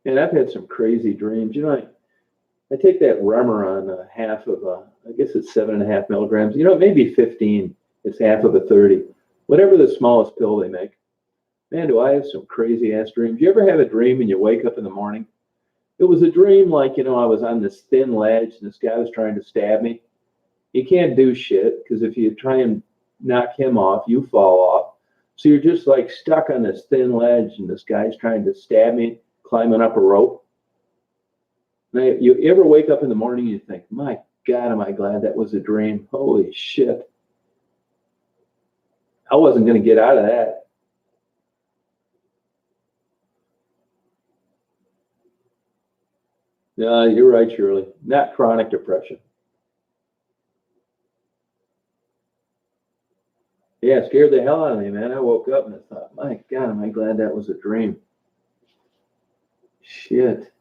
And I've had some crazy dreams. You know, I take that Remeron, half of I guess it's 7.5 milligrams. You know, it may be 15. It's half of a 30. Whatever the smallest pill they make. Man, do I have some crazy ass dreams. You ever have a dream and you wake up in the morning? It was a dream like, you know, I was on this thin ledge and this guy was trying to stab me. You can't do shit because if you try and knock him off, you fall off. So you're just like stuck on this thin ledge and this guy's trying to stab me, climbing up a rope. Now, you ever wake up in the morning and you think, my God, am I glad that was a dream? Holy shit. I wasn't going to get out of that. No, you're right, Shirley. Not chronic depression. Yeah, it scared the hell out of me, man. I woke up and I thought, my God, am I glad that was a dream? Shit.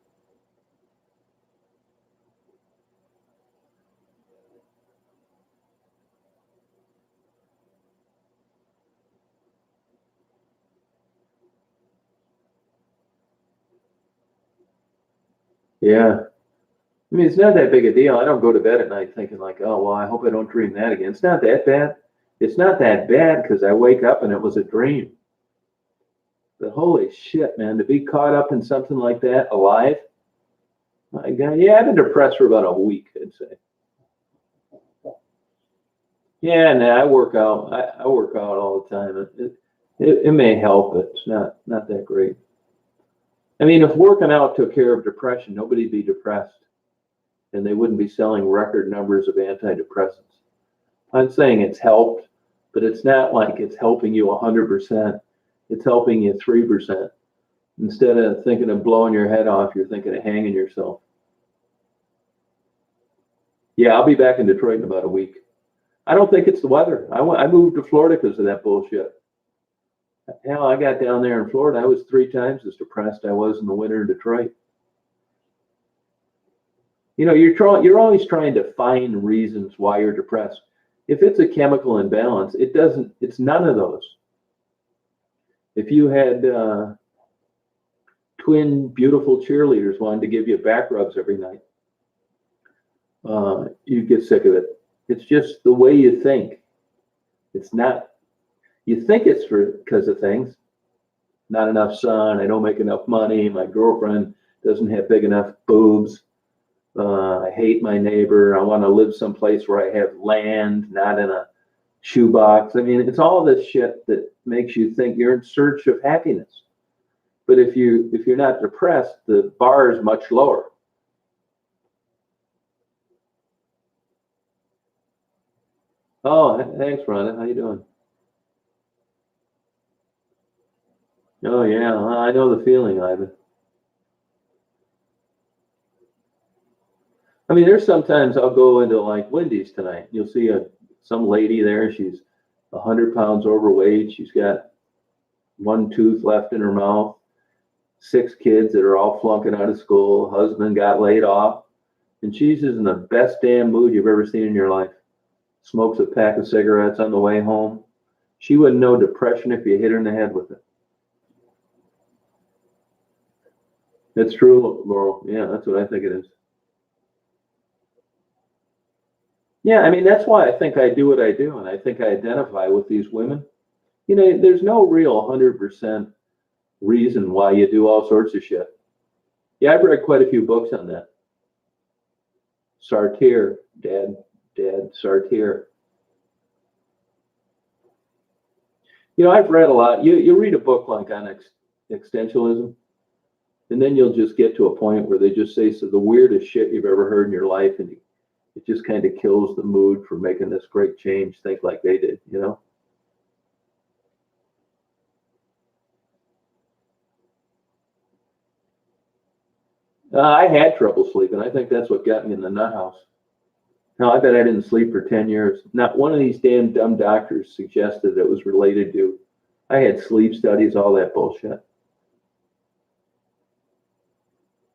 Yeah. I mean, it's not that big a deal. I don't go to bed at night thinking like, oh, well, I hope I don't dream that again. It's not that bad. It's not that bad because I wake up and it was a dream. But holy shit, man, to be caught up in something like that alive, my God. Yeah, I've been depressed for about a week, I'd say. Yeah, no, I work out. I work out all the time. It may help, but it's not that great. I mean, if working out took care of depression, nobody'd be depressed, and they wouldn't be selling record numbers of antidepressants. I'm saying it's helped, but it's not like it's helping you 100%. It's helping you 3%. Instead of thinking of blowing your head off, you're thinking of hanging yourself. Yeah, I'll be back in Detroit in about a week. I don't think it's the weather. I moved to Florida because of that bullshit. Hell, I got down there in Florida. I was 3 times as depressed I was in the winter in Detroit. You know, you're always trying to find reasons why you're depressed. If it's a chemical imbalance, it's none of those. If you had twin beautiful cheerleaders wanting to give you back rubs every night, you'd get sick of it. It's just the way you think. It's not, you think it's because of things. Not enough sun, I don't make enough money, my girlfriend doesn't have big enough boobs, I hate my neighbor, I want to live someplace where I have land, not in a shoebox. I mean, it's all this shit that makes you think you're in search of happiness. But if you're not depressed, the bar is much lower. Oh, thanks, Rhonda. How you doing? Oh yeah, I know the feeling, Ivan. I mean, there's sometimes I'll go into like Wendy's tonight. You'll see some lady there. She's 100 pounds overweight. She's got 1 tooth left in her mouth. 6 kids that are all flunking out of school. Husband got laid off, and she's just in the best damn mood you've ever seen in your life. smokes a pack of cigarettes on the way home. She wouldn't know depression if you hit her in the head with it. It's true, Laurel. Yeah, that's what I think it is. Yeah, I mean, that's why I think I do what I do, and I think I identify with these women. You know, there's no real 100% reason why you do all sorts of shit. Yeah, I've read quite a few books on that. Sartre, Dad, Sartre. You know, I've read a lot. You read a book like on existentialism, and then you'll just get to a point where they just say the weirdest shit you've ever heard in your life, and it just kind of kills the mood for making this great change. Think like they did, you know? I had trouble sleeping. I think that's what got me in the nut house. No, I bet I didn't sleep for 10 years. Not one of these damn dumb doctors suggested it was related to. I had sleep studies, all that bullshit.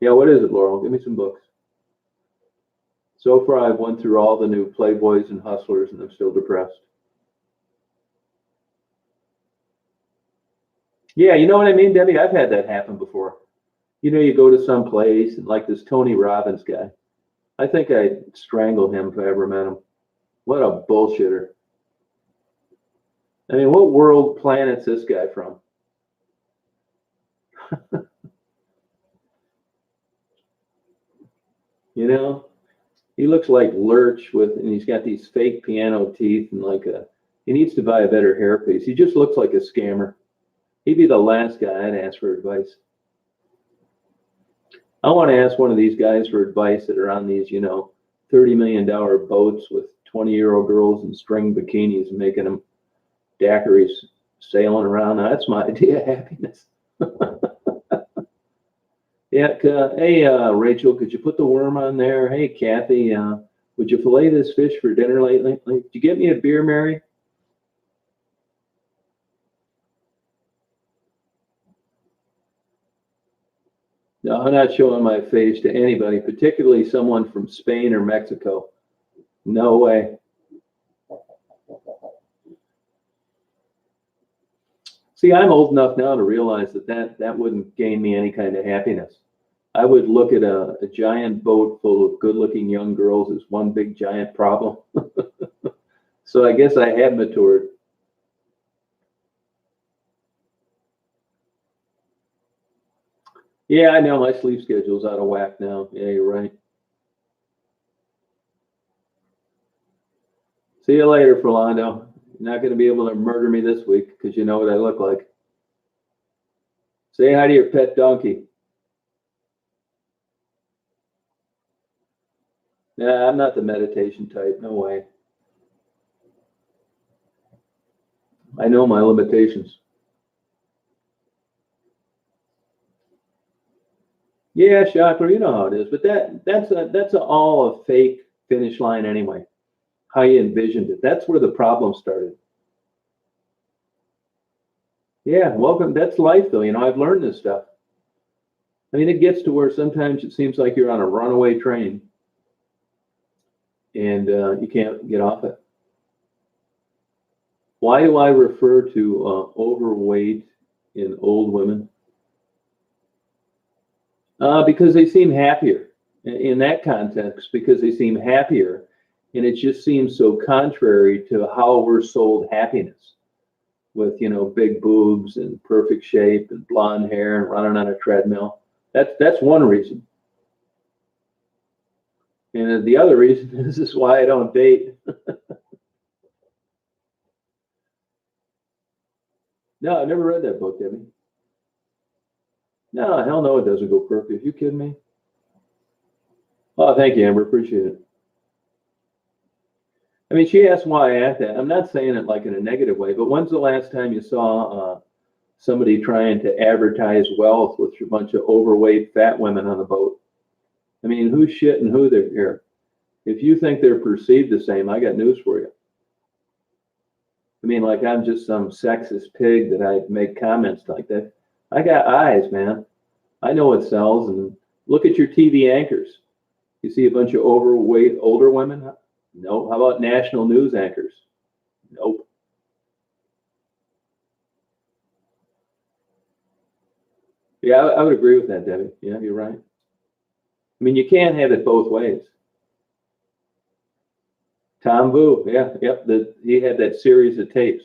Yeah, what is it, Laurel? Give me some books. So far, I've went through all the new Playboys and Hustlers, and I'm still depressed. Yeah, you know what I mean, Debbie? I've had that happen before. You know, you go to some place, and like this Tony Robbins guy, I think I'd strangle him if I ever met him. What a bullshitter. I mean, what world planet's this guy from? You know, he looks like Lurch and he's got these fake piano teeth and he needs to buy a better hairpiece. He just looks like a scammer. He'd be the last guy I'd ask for advice. I want to ask one of these guys for advice that are on these, you know, $30 million boats with 20-year-old girls in string bikinis and making them daiquiris sailing around. Now, that's my idea of happiness. Yeah, hey, Rachel, could you put the worm on there? Hey, Kathy, would you fillet this fish for dinner lately? Did you get me a beer, Mary? No, I'm not showing my face to anybody, particularly someone from Spain or Mexico. No way. See, I'm old enough now to realize that wouldn't gain me any kind of happiness. I would look at a giant boat full of good-looking young girls as one big giant problem. So I guess I have matured. Yeah, I know my sleep schedule's out of whack now. Yeah, you're right. See you later, Philando. You're not going to be able to murder me this week because you know what I look like. Say hi to your pet donkey. Nah, I'm not the meditation type. No way. I know my limitations. Yeah, Chakra, you know how it is. But that's all a fake finish line anyway. How you envisioned it. That's where the problem started. Yeah, welcome. That's life, though. You know, I've learned this stuff. I mean, it gets to where sometimes it seems like you're on a runaway train and you can't get off it. Why do I refer to overweight in old women? Because they seem happier in that context, because they seem happier. And it just seems so contrary to how we're sold happiness with, you know, big boobs and perfect shape and blonde hair and running on a treadmill. That's one reason. And the other reason is why I don't date. No, I've never read that book, Debbie. No, hell no, it doesn't go perfect. Are you kidding me? Oh, thank you, Amber. Appreciate it. I mean, she asked why I act that. I'm not saying it like in a negative way, but when's the last time you saw somebody trying to advertise wealth with a bunch of overweight fat women on the boat? I mean, who's shitting who they're here? If you think they're perceived the same, I got news for you. I mean, like I'm just some sexist pig that I make comments like that. I got eyes, man. I know what sells. And look at your TV anchors. You see a bunch of overweight older women. Nope. How about national news anchors? Nope. Yeah, I would agree with that, Debbie. Yeah, you're right. I mean, you can't have it both ways. Tom Vu, yeah, yep. He had that series of tapes.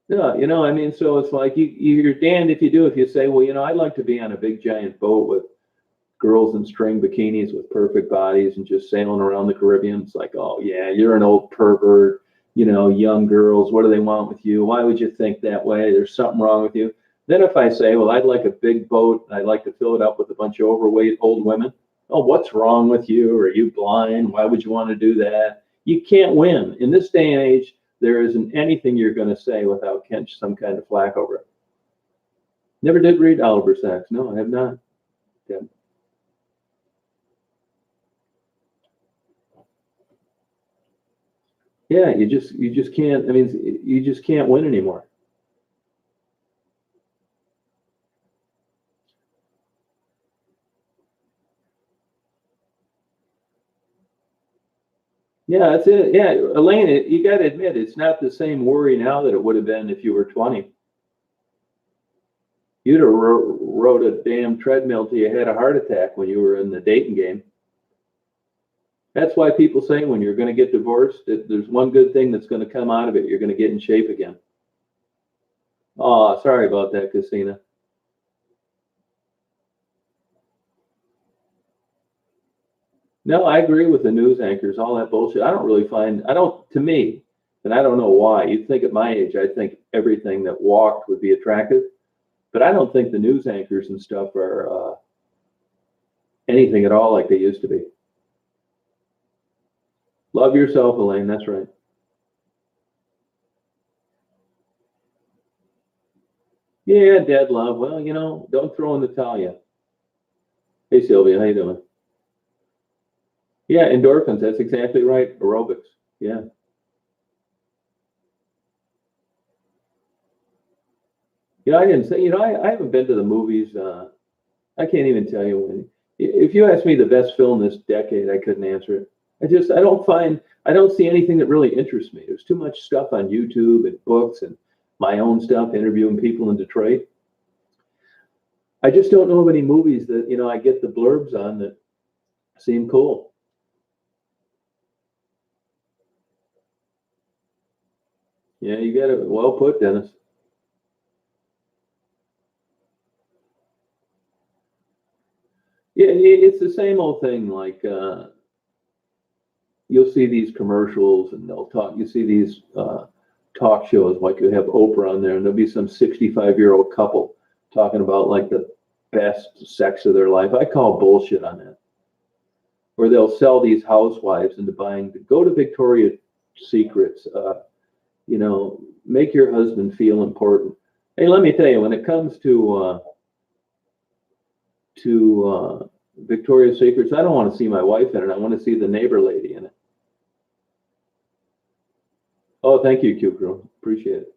Yeah, I mean, so it's like you're damned if you do. If you say, well, I'd like to be on a big giant boat with girls in string bikinis with perfect bodies and just sailing around the Caribbean. It's like, oh yeah, you're an old pervert. Young girls, what do they want with you? Why would you think that way? There's something wrong with you. Then if I say, well, I'd like a big boat, and I'd like to fill it up with a bunch of overweight old women. Oh, what's wrong with you? Are you blind? Why would you want to do that? You can't win. In this day and age, there isn't anything you're going to say without catching some kind of flack over it. Never did read Oliver Sacks. No, I have not. Yeah. Yeah, you just can't. I mean, you just can't win anymore. Yeah, that's it. Yeah, Elaine, you got to admit it's not the same worry now that it would have been if you were 20. You'd have rode a damn treadmill till you had a heart attack when you were in the dating game. That's why people say when you're going to get divorced, there's one good thing that's going to come out of it. You're going to get in shape again. Oh, sorry about that, Christina. No, I agree with the news anchors, all that bullshit. I don't, to me, and I don't know why. You'd think at my age, I think everything that walked would be attractive, but I don't think the news anchors and stuff are anything at all like they used to be. Love yourself, Elaine. That's right. Yeah, dead love. Well, don't throw in the towel yet. Hey, Sylvia, how you doing? Yeah, endorphins. That's exactly right. Aerobics. Yeah. I didn't say. I haven't been to the movies. I can't even tell you when. If you ask me the best film this decade, I couldn't answer it. I don't see anything that really interests me. There's too much stuff on YouTube and books and my own stuff, interviewing people in Detroit. I just don't know of any movies that, I get the blurbs on that seem cool. Yeah, you got it well put, Dennis. Yeah, it's the same old thing. Like you'll see these commercials, and they'll talk. You see these talk shows, like you have Oprah on there, and there'll be some 65-year-old couple talking about like the best sex of their life. I call bullshit on that. Or they'll sell these housewives into buying. Go to Victoria's Secrets. Make your husband feel important. Hey, let me tell you, when it comes to Victoria's Secrets, I don't want to see my wife in it. I want to see the neighbor lady in it. Oh, thank you, Q Crew. Appreciate it.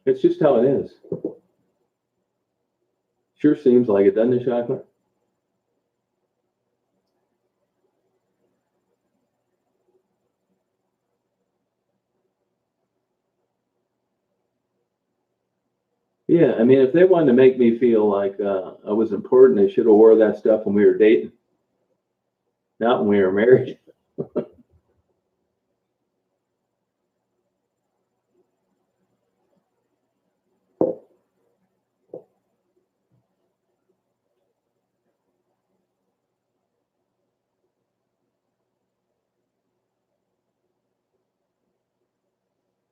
It's just how it is. Sure seems like it, doesn't it, Shackler? Yeah, I mean, if they wanted to make me feel like I was important, they should have wore that stuff when we were dating, not when we were married.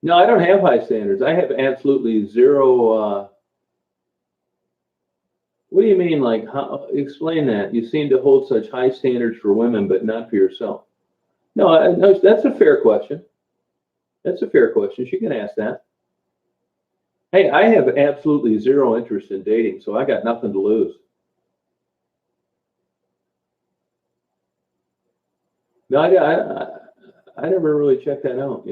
No, I don't have high standards. I have absolutely zero. What do you mean? Like, how, explain that. You seem to hold such high standards for women, but not for yourself. No, no, that's a fair question. That's a fair question. She can ask that. Hey, I have absolutely zero interest in dating, so I got nothing to lose. No, I never really checked that out.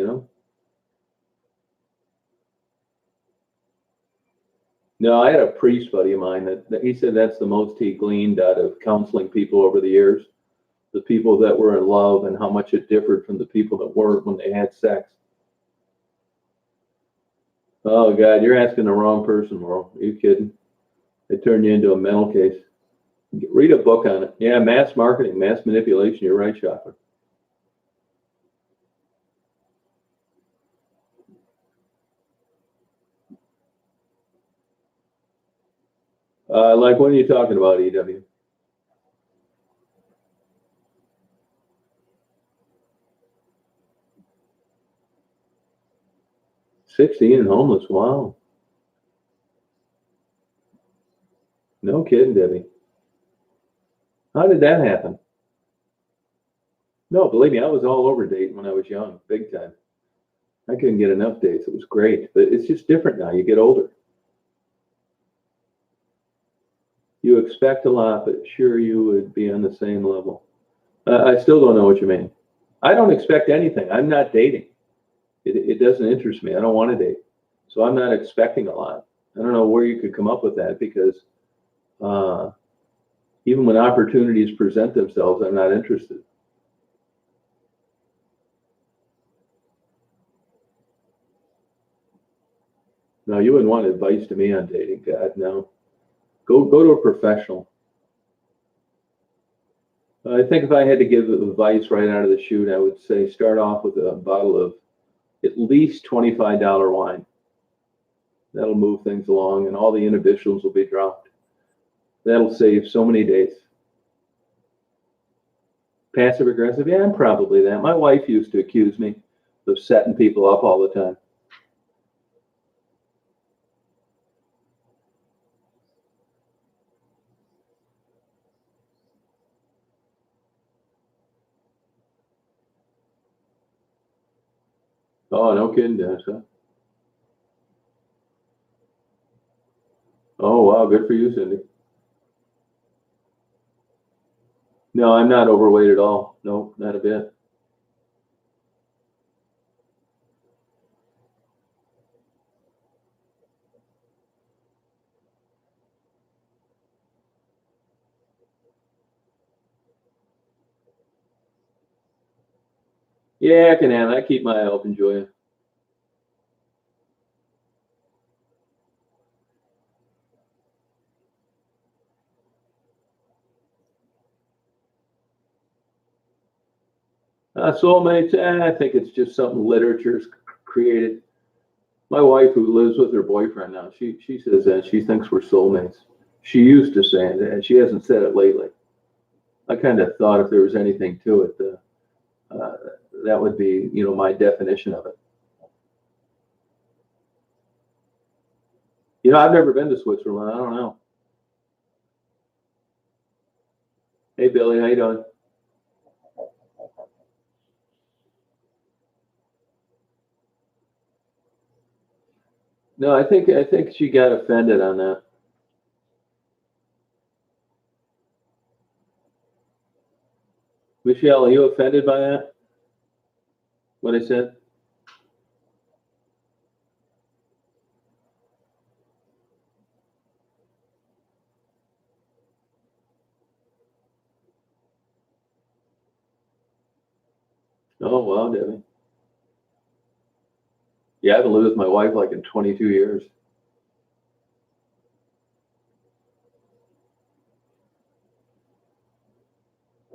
No, I had a priest buddy of mine that he said that's the most he gleaned out of counseling people over the years, the people that were in love and how much it differed from the people that weren't when they had sex. Oh God, you're asking the wrong person, Laurel. Are you kidding? They turned you into a mental case. Read a book on it. Yeah, mass marketing, mass manipulation. You're right, Shopper. Like, what are you talking about, EW? 16 and homeless. Wow. No kidding, Debbie. How did that happen? No, believe me, I was all over dating when I was young, big time. I couldn't get enough dates. It was great, but it's just different now. You get older. You expect a lot, but sure you would be on the same level. I still don't know what you mean. I don't expect anything. I'm not dating. It doesn't interest me. I don't want to date. So I'm not expecting a lot. I don't know where you could come up with that because uh, even when opportunities present themselves, I'm not interested. No, you wouldn't want advice to me on dating. God, no. Go to a professional. I think if I had to give advice right out of the chute, I would say start off with a bottle of at least $25 wine. That'll move things along, and all the inhibitions will be dropped. That'll save so many days. Passive aggressive, yeah, I'm probably that. My wife used to accuse me of setting people up all the time. Oh, no kidding, Dennis, huh? Oh, wow, good for you, Cindy. No, I'm not overweight at all. No, not a bit. Yeah, I can have it. I keep my eye open, Julia. Soulmates, I think it's just something literature's created. My wife, who lives with her boyfriend now, she says that she thinks we're soulmates. She used to say it, and she hasn't said it lately. I kind of thought if there was anything to it, uh, that would be, my definition of it. I've never been to Switzerland. I don't know. Hey, Billy, how you doing? No, I think she got offended on that. Michelle, are you offended by that? What I said? Oh, wow, Debbie. Yeah, I haven't lived with my wife like in 22 years.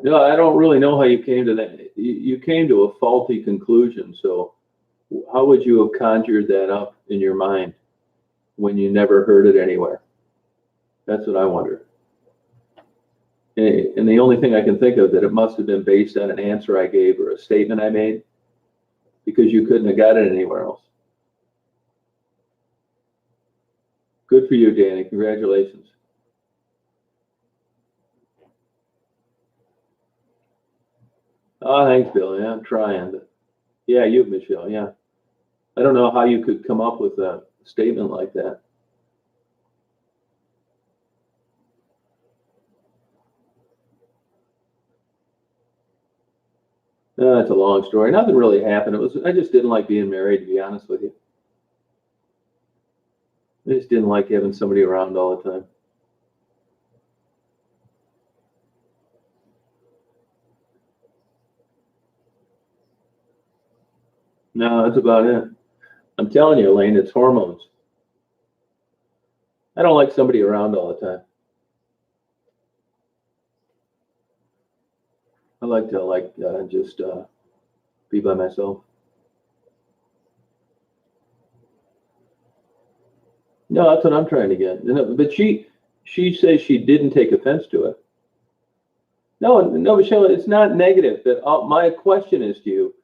No, I don't really know how you came to that. You came to a faulty conclusion. So, how would you have conjured that up in your mind when you never heard it anywhere? That's what I wonder. And the only thing I can think of that it must have been based on an answer I gave or a statement I made because you couldn't have got it anywhere else. Good for you, Danny. Congratulations. Oh, thanks, Bill. Yeah, I'm trying. But yeah, you, Michelle. Yeah. I don't know how you could come up with a statement like that. It's a long story. Nothing really happened. I just didn't like being married, to be honest with you. I just didn't like having somebody around all the time. No, that's about it. I'm telling you, Elaine, it's hormones. I don't like somebody around all the time. I like to just be by myself. No, that's what I'm trying to get. But she says she didn't take offense to it. No, no, Michelle, it's not negative. But my question is to you: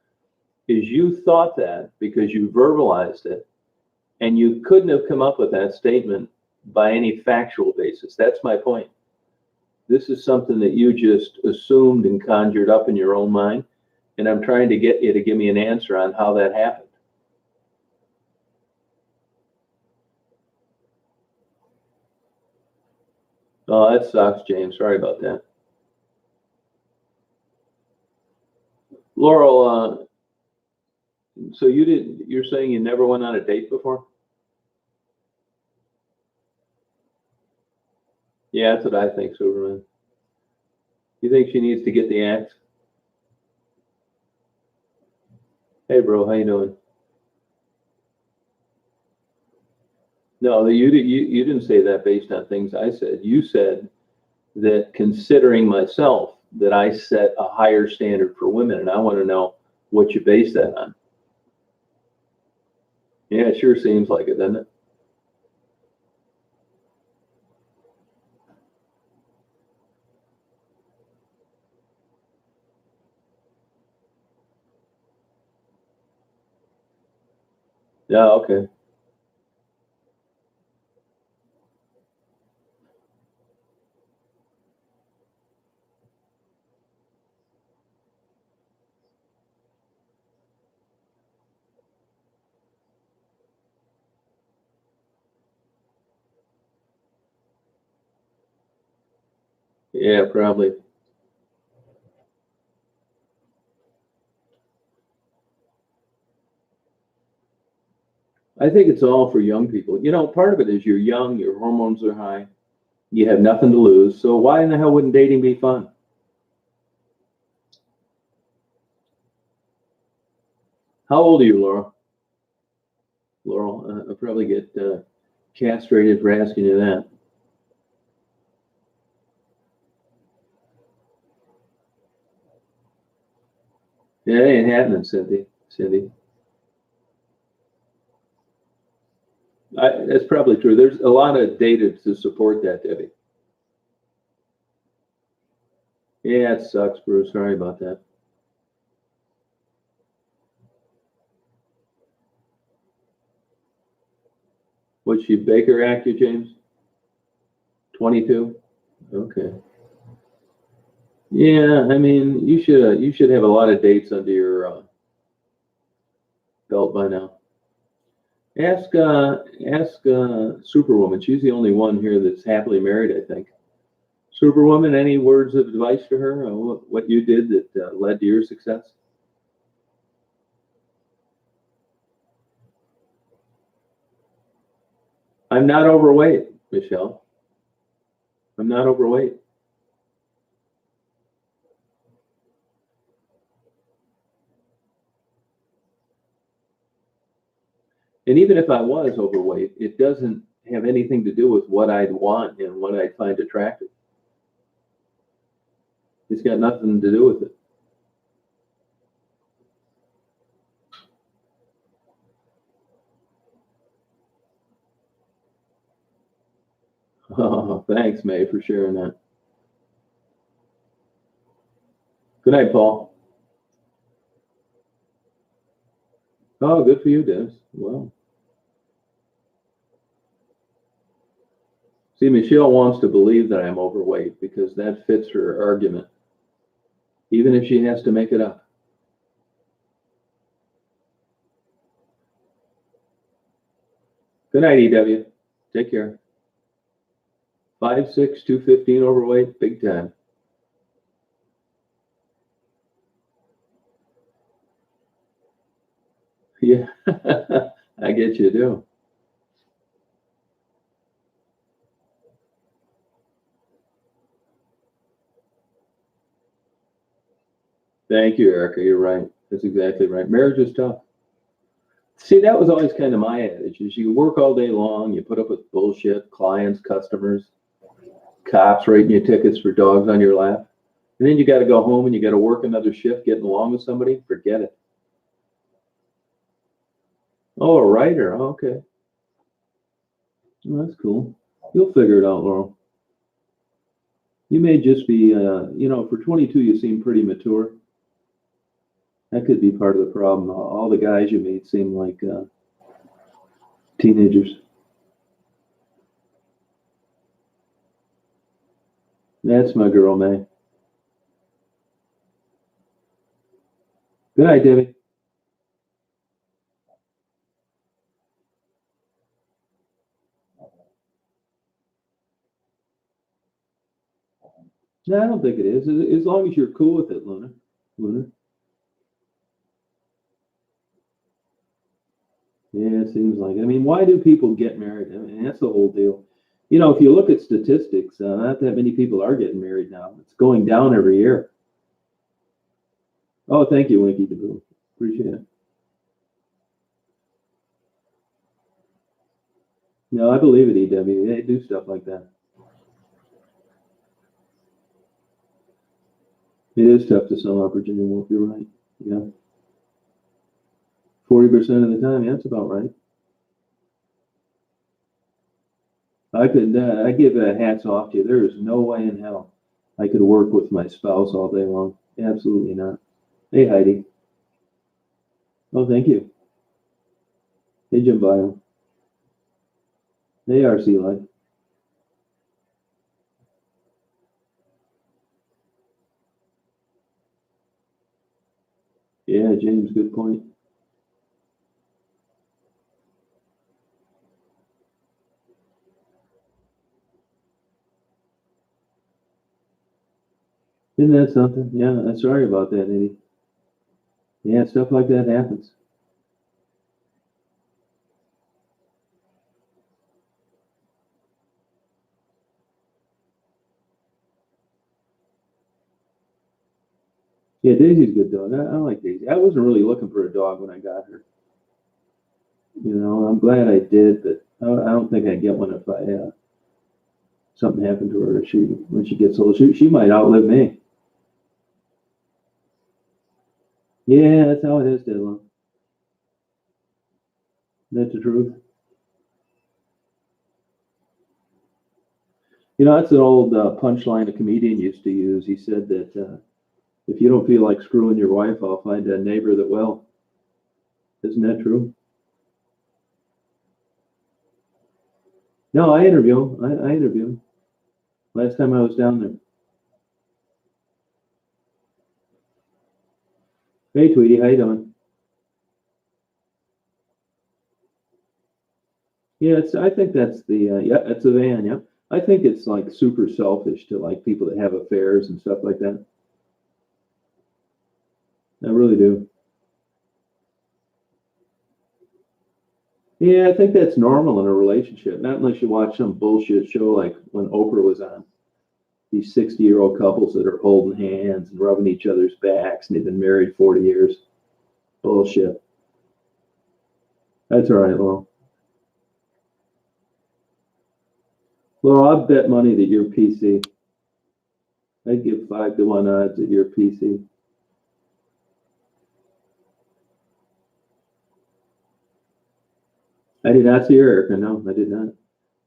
is you thought that because you verbalized it, and you couldn't have come up with that statement by any factual basis. That's my point. This is something that you just assumed and conjured up in your own mind, and I'm trying to get you to give me an answer on how that happened. Oh, that sucks, James. Sorry about that. Laurel, so you're saying you never went on a date before? Yeah, that's what I think, Superman. You think she needs to get the axe? Hey, bro, how you doing? No, you didn't say that based on things I said. You said that considering myself, that I set a higher standard for women, and I want to know what you base that on. Yeah, it sure seems like it, doesn't it? Yeah, okay. Yeah, probably. I think it's all for young people. Part of it is you're young, your hormones are high, you have nothing to lose. So why in the hell wouldn't dating be fun? How old are you, Laura? Laurel, I'll probably get castrated for asking you that. Yeah, it ain't happening, Cindy. Cindy, that's probably true. There's a lot of data to support that, Debbie. Yeah, it sucks, Bruce. Sorry about that. What's she Baker Act you, James? 22? Okay. Yeah, I mean, you should have a lot of dates under your belt by now. Ask Superwoman. She's the only one here that's happily married, I think. Superwoman, any words of advice to her on what you did that led to your success? I'm not overweight, Michelle. I'm not overweight. And even if I was overweight, it doesn't have anything to do with what I'd want and what I'd find attractive. It's got nothing to do with it. Oh, thanks, May, for sharing that. Good night, Paul. Oh, good for you, Dennis. Well, see, Michelle wants to believe that I'm overweight because that fits her argument, even if she has to make it up. Good night, EW. Take care. 5'6", 215 overweight, big time. Yeah, I get you, do. Thank you, Erica. You're right. That's exactly right. Marriage is tough. See, that was always kind of my adage: is you work all day long, you put up with bullshit, clients, customers, cops writing you tickets for dogs on your lap, and then you got to go home and you got to work another shift, getting along with somebody. Forget it. Oh, a writer. Oh, okay. Well, that's cool. You'll figure it out, Laurel. You may just be, for 22, you seem pretty mature. That could be part of the problem. All the guys you meet seem like teenagers. That's my girl, May. Good night, Debbie. No, I don't think it is. As long as you're cool with it, Luna. Luna. Yeah, it seems like. I mean, why do people get married? I mean, that's the whole deal. If you look at statistics, not that many people are getting married now. It's going down every year. Oh, thank you, Winky DeBoo. Appreciate it. No, I believe it, EW. They do stuff like that. It is tough to sell out Virginia Wolf. You're right. Yeah. 40% of the time. Yeah, that's about right. I give hats off to you. There is no way in hell I could work with my spouse all day long. Absolutely not. Hey, Heidi. Oh, thank you. Hey, Jim Bio. Hey, RC Life. Yeah, James, good point. Isn't that something? Yeah, I'm sorry about that, Eddie. Yeah, stuff like that happens. Yeah, Daisy's a good dog. I like Daisy. I wasn't really looking for a dog when I got her. I'm glad I did, but I don't think I'd get one if something happened to her. When she gets old, she might outlive me. Yeah, that's how it is, Dylan. That's the truth. That's an old punchline a comedian used to use. He said that if you don't feel like screwing your wife, I'll find a neighbor that will. Isn't that true? No, I interview him. I interview him. Last time I was down there. Hey, Tweety, how you doing? Yeah, I think that's yeah, it's a van. Yeah, I think it's like super selfish to like people that have affairs and stuff like that. I really do. Yeah, I think that's normal in a relationship. Not unless you watch some bullshit show like when Oprah was on. These 60-year-old couples that are holding hands and rubbing each other's backs and they've been married 40 years. Bullshit. That's all right, Laurel. Laurel, I bet money that you're PC. I'd give 5 to 1 odds that you're PC. I did not see her, Erica. No, I did not.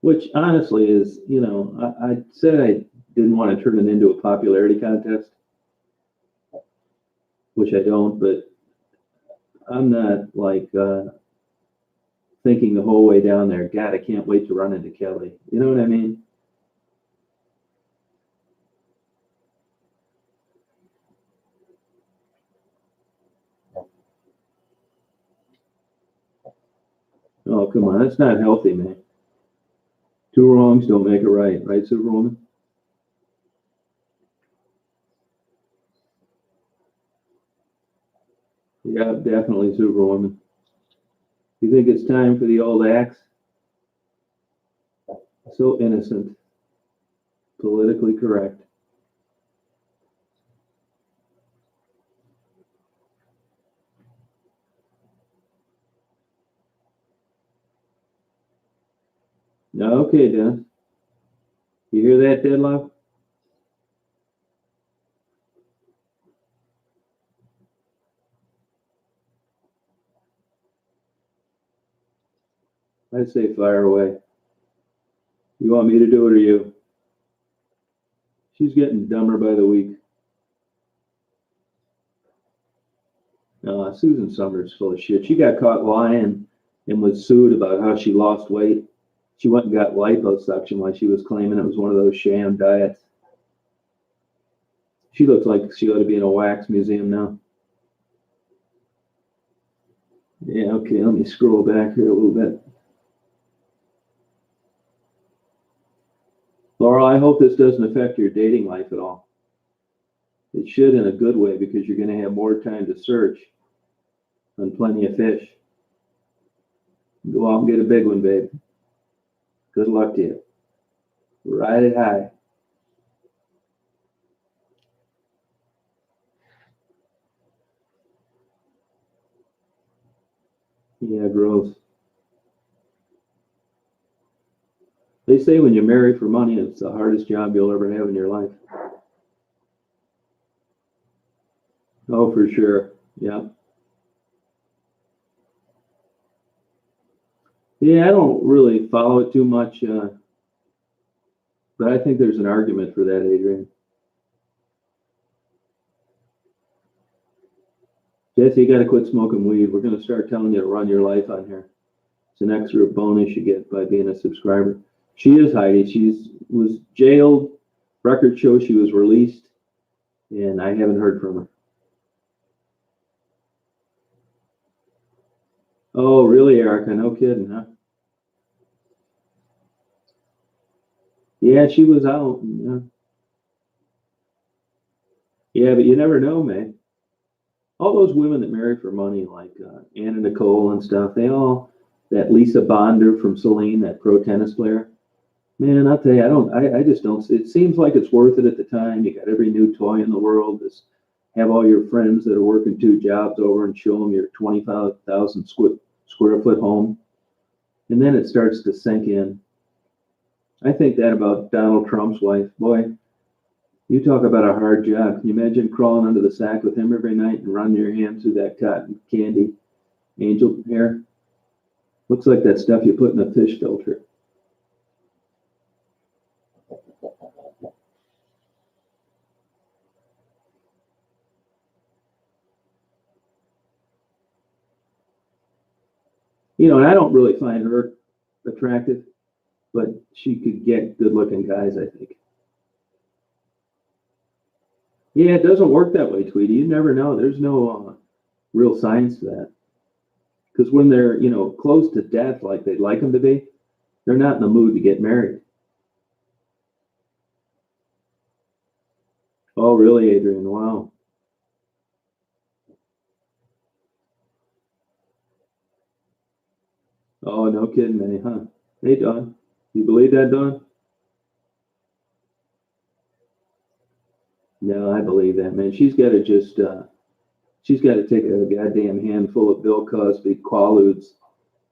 Which honestly is, I said I didn't want to turn it into a popularity contest, which I don't, but I'm not like thinking the whole way down there, God, I can't wait to run into Kelly. You know what I mean? Oh, come on. That's not healthy, man. Two wrongs don't make a right, right, Superwoman? Yeah, definitely Superwoman. You think it's time for the old axe? So innocent, politically correct. Okay, Dennis. You hear that, Deadlock? I'd say fire away. You want me to do it or you? She's getting dumber by the week. Susan Summers full of shit. She got caught lying and was sued about how she lost weight. She went and got liposuction while she was claiming it was one of those sham diets. She looks like she ought to be in a wax museum now. Yeah, okay, let me scroll back here a little bit. Laurel, I hope this doesn't affect your dating life at all. It should in a good way because you're going to have more time to search on Plenty of Fish. Go out and get a big one, babe. Good luck to you. Ride it high. Yeah, gross. They say when you marry for money, it's the hardest job you'll ever have in your life. Oh, for sure. Yeah. Yeah, I don't really follow it too much, but I think there's an argument for that, Adrian. Jesse, you got to quit smoking weed. We're going to start telling you to run your life on here. It's an extra bonus you get by being a subscriber. She is Heidi. She was jailed. Record shows she was released, and I haven't heard from her. Oh, really, Erica? No kidding, huh? Yeah, she was out. Yeah, yeah, but you never know, man. All those women that marry for money, like Anna Nicole and stuff, they all, that Lisa Bonder from Celine, that pro tennis player. Man, I'll tell you, I just don't. It seems like it's worth it at the time. You got every new toy in the world. Just have all your friends that are working two jobs over and show them your 25,000 square foot home, and then it starts to sink in. I think that about Donald Trump's wife. Boy, you talk about a hard job. Can you imagine crawling under the sack with him every night and running your hands through that cotton candy angel hair? Looks like that stuff you put in a fish filter. And I don't really find her attractive, but she could get good looking guys, I think. Yeah, it doesn't work that way, Tweety. You never know. There's no real science to that. Because when they're, close to death, like they'd like them to be, they're not in the mood to get married. Oh, really, Adrian? Wow. Oh, no kidding, man, huh? Hey, Don. You believe that, Don? No, I believe that, man. She's got to take a goddamn handful of Bill Cosby quaaludes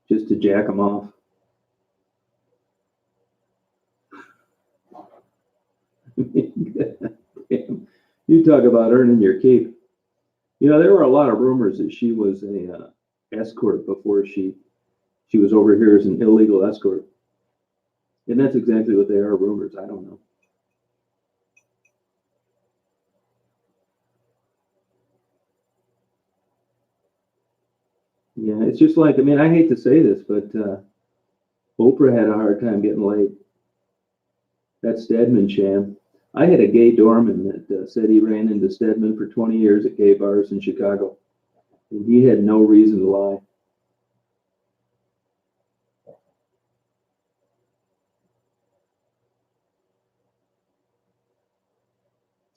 just to jack them off. You talk about earning your keep. There were a lot of rumors that she was a escort before she was over here as an illegal escort, and that's exactly what they are, rumors. I don't know. Yeah, it's just like, I hate to say this, but Oprah had a hard time getting laid. That Stedman sham. I had a gay doorman that said he ran into Stedman for 20 years at gay bars in Chicago, and he had no reason to lie.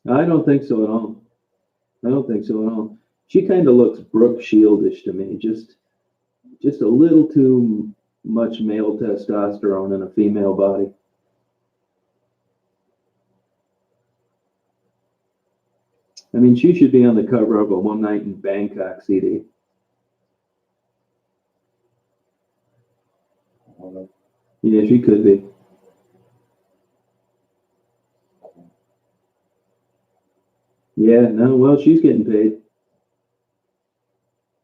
I don't think so at all. I don't think so at all. She kind of looks Brooke Shieldish to me, just a little too much male testosterone in a female body. She should be on the cover of a One Night in Bangkok CD. Yeah, she could be. Yeah, no, well, she's getting paid.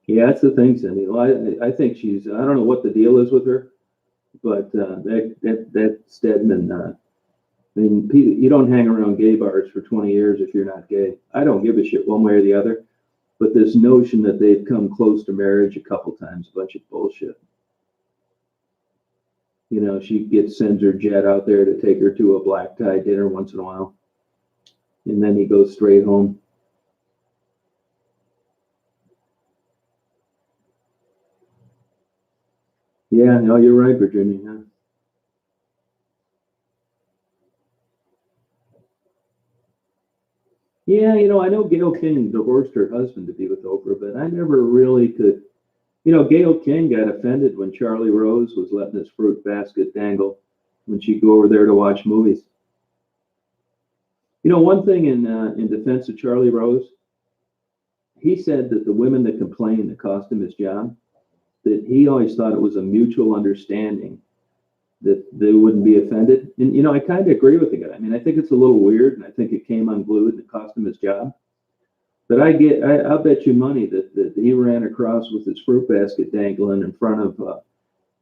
Yeah, that's the thing, Cindy. Well, I think she's, I don't know what the deal is with her, but that Stedman, I mean, you don't hang around gay bars for 20 years if you're not gay. I don't give a shit one way or the other, but this notion that they've come close to marriage a couple times, a bunch of bullshit. You know, sends her jet out there to take her to a black tie dinner once in a while, and then he goes straight home. Yeah, no, you're right, Virginia. Huh? Yeah, I know Gail King divorced her husband to be with Oprah, but I never really could. Gail King got offended when Charlie Rose was letting his fruit basket dangle when she'd go over there to watch movies. One thing in defense of Charlie Rose, he said that the women that complained that cost him his job, that he always thought it was a mutual understanding that they wouldn't be offended. And I kind of agree with the guy. I mean, I think it's a little weird, and I think it came unglued and it cost him his job. But I'll bet you money that he ran across with his fruit basket dangling in front of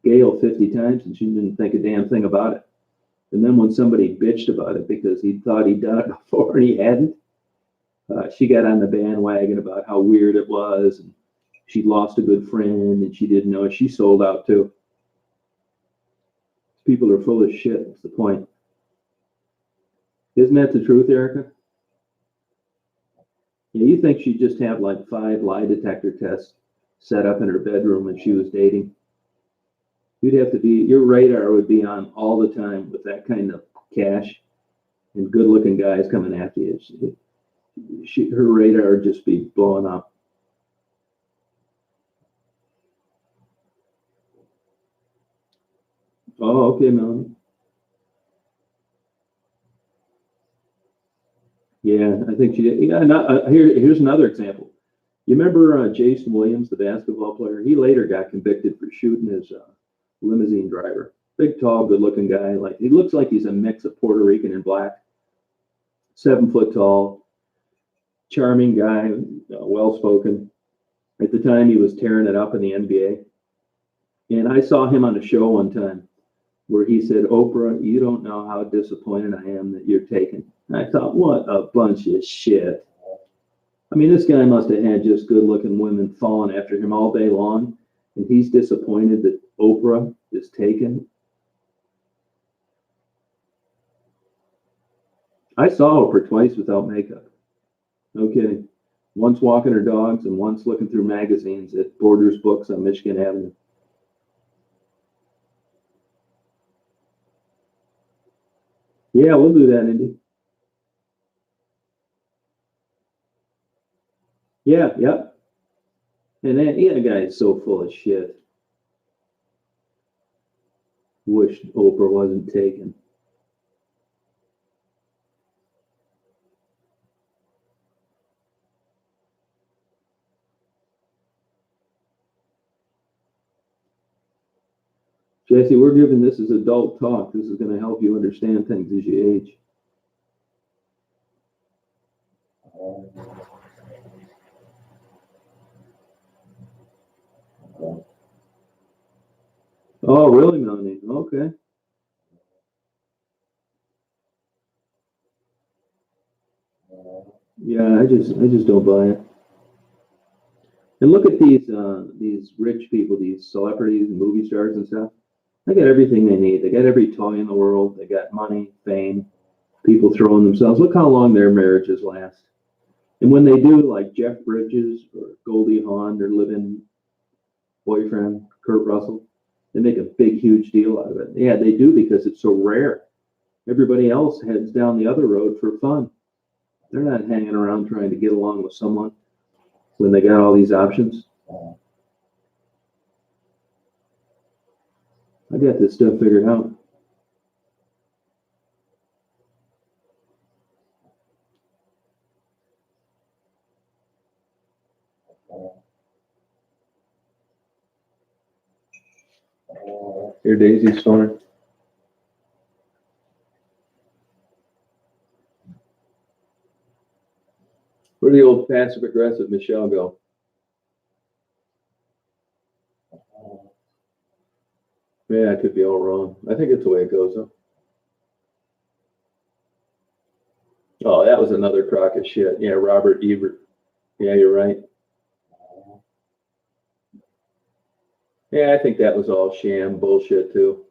Gail 50 times, and she didn't think a damn thing about it. And then when somebody bitched about it because he thought he'd done it before and he hadn't, she got on the bandwagon about how weird it was, and she lost a good friend, and she didn't know it. She sold out too. People are full of shit. That's the point. Isn't that the truth, Erica? Yeah, you think she'd just have like 5 lie detector tests set up in her bedroom when she was dating? You'd have to be, your radar would be on all the time with that kind of cash and good looking guys coming after you. Her radar would just be blowing up. Oh, okay, Melanie. Yeah, I think she did. Yeah, here's another example. You remember Jason Williams, the basketball player? He later got convicted for shooting his limousine driver. Big, tall, good-looking guy. Like he looks like he's a mix of Puerto Rican and black. 7 foot tall, charming guy, well-spoken. At the time, he was tearing it up in the NBA. And I saw him on a show one time where he said, "Oprah, you don't know how disappointed I am that you're taken." And I thought, what a bunch of shit. I mean, this guy must have had just good looking women falling after him all day long, and he's disappointed that Oprah is taken. I saw Oprah twice without makeup. No kidding. Once walking her dogs and once looking through magazines at Borders Books on Michigan Avenue. Yeah, we'll do that, Indy. Yeah, yeah. And that guy is so full of shit. Wished Oprah wasn't taken. Jesse, we're giving this as adult talk. This is going to help you understand things as you age. Oh, really, Melanie? Okay. Yeah, I just don't buy it. And look at these rich people, these celebrities and movie stars and stuff. They got everything they need. They got every toy in the world. They got money, fame, people throwing themselves. Look how long their marriages last. And when they do, like Jeff Bridges or Goldie Hawn, their living boyfriend, Kurt Russell, they make a big, huge deal out of it. Yeah, they do because it's so rare. Everybody else heads down the other road for fun. They're not hanging around trying to get along with someone when they got all these options. I got this stuff figured out. Here, Daisy's snoring. Where'd the old passive aggressive Michelle go? Yeah, I could be all wrong. I think it's the way it goes, huh? Oh, that was another crock of shit. Yeah, Robert Ebert. Yeah, you're right. Yeah, I think that was all sham bullshit too.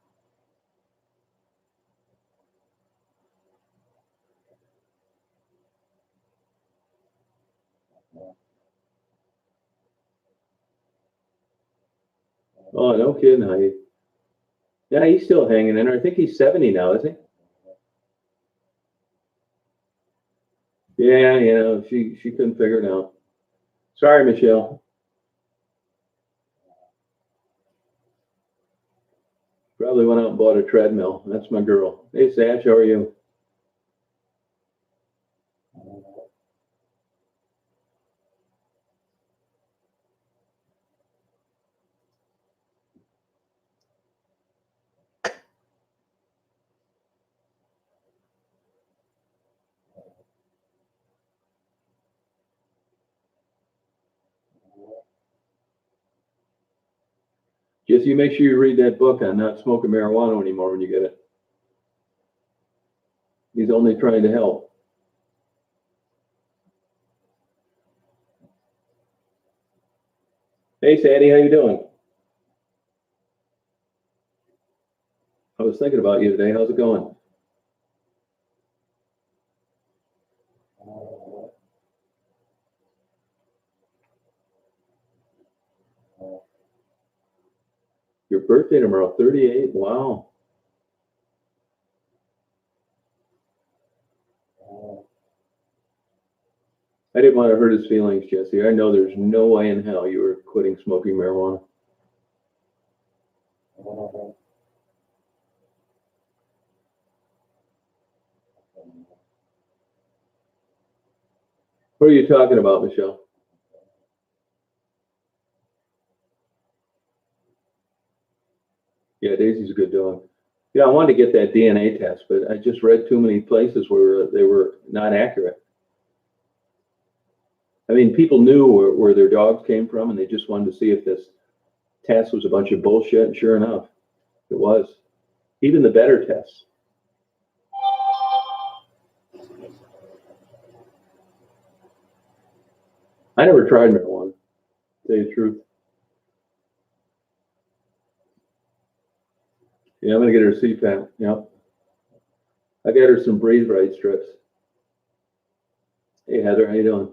Oh, no kidding, how you? Yeah, he's still hanging in there. I think he's 70 now, isn't he? Yeah, she couldn't figure it out. Sorry, Michelle. Probably went out and bought a treadmill. That's my girl. Hey, Sash, how are you? Just you make sure you read that book on not smoking marijuana anymore when you get it. He's only trying to help. Hey, Sandy, how you doing? I was thinking about you today. How's it going? Your birthday tomorrow, 38. Wow. I didn't want to hurt his feelings, Jesse. I know there's no way in hell you were quitting smoking marijuana. What are you talking about, Michelle? Yeah, Daisy's a good dog. Yeah, I wanted to get that DNA test, but I just read too many places where they were not accurate. I mean, people knew where their dogs came from, and they just wanted to see if this test was a bunch of bullshit. And sure enough, it was. Even the better tests. I never tried marijuana, to tell you the truth. Yeah, I'm gonna get her CPAP. Yep. I got her some breathe right strips. Hey Heather, how you doing?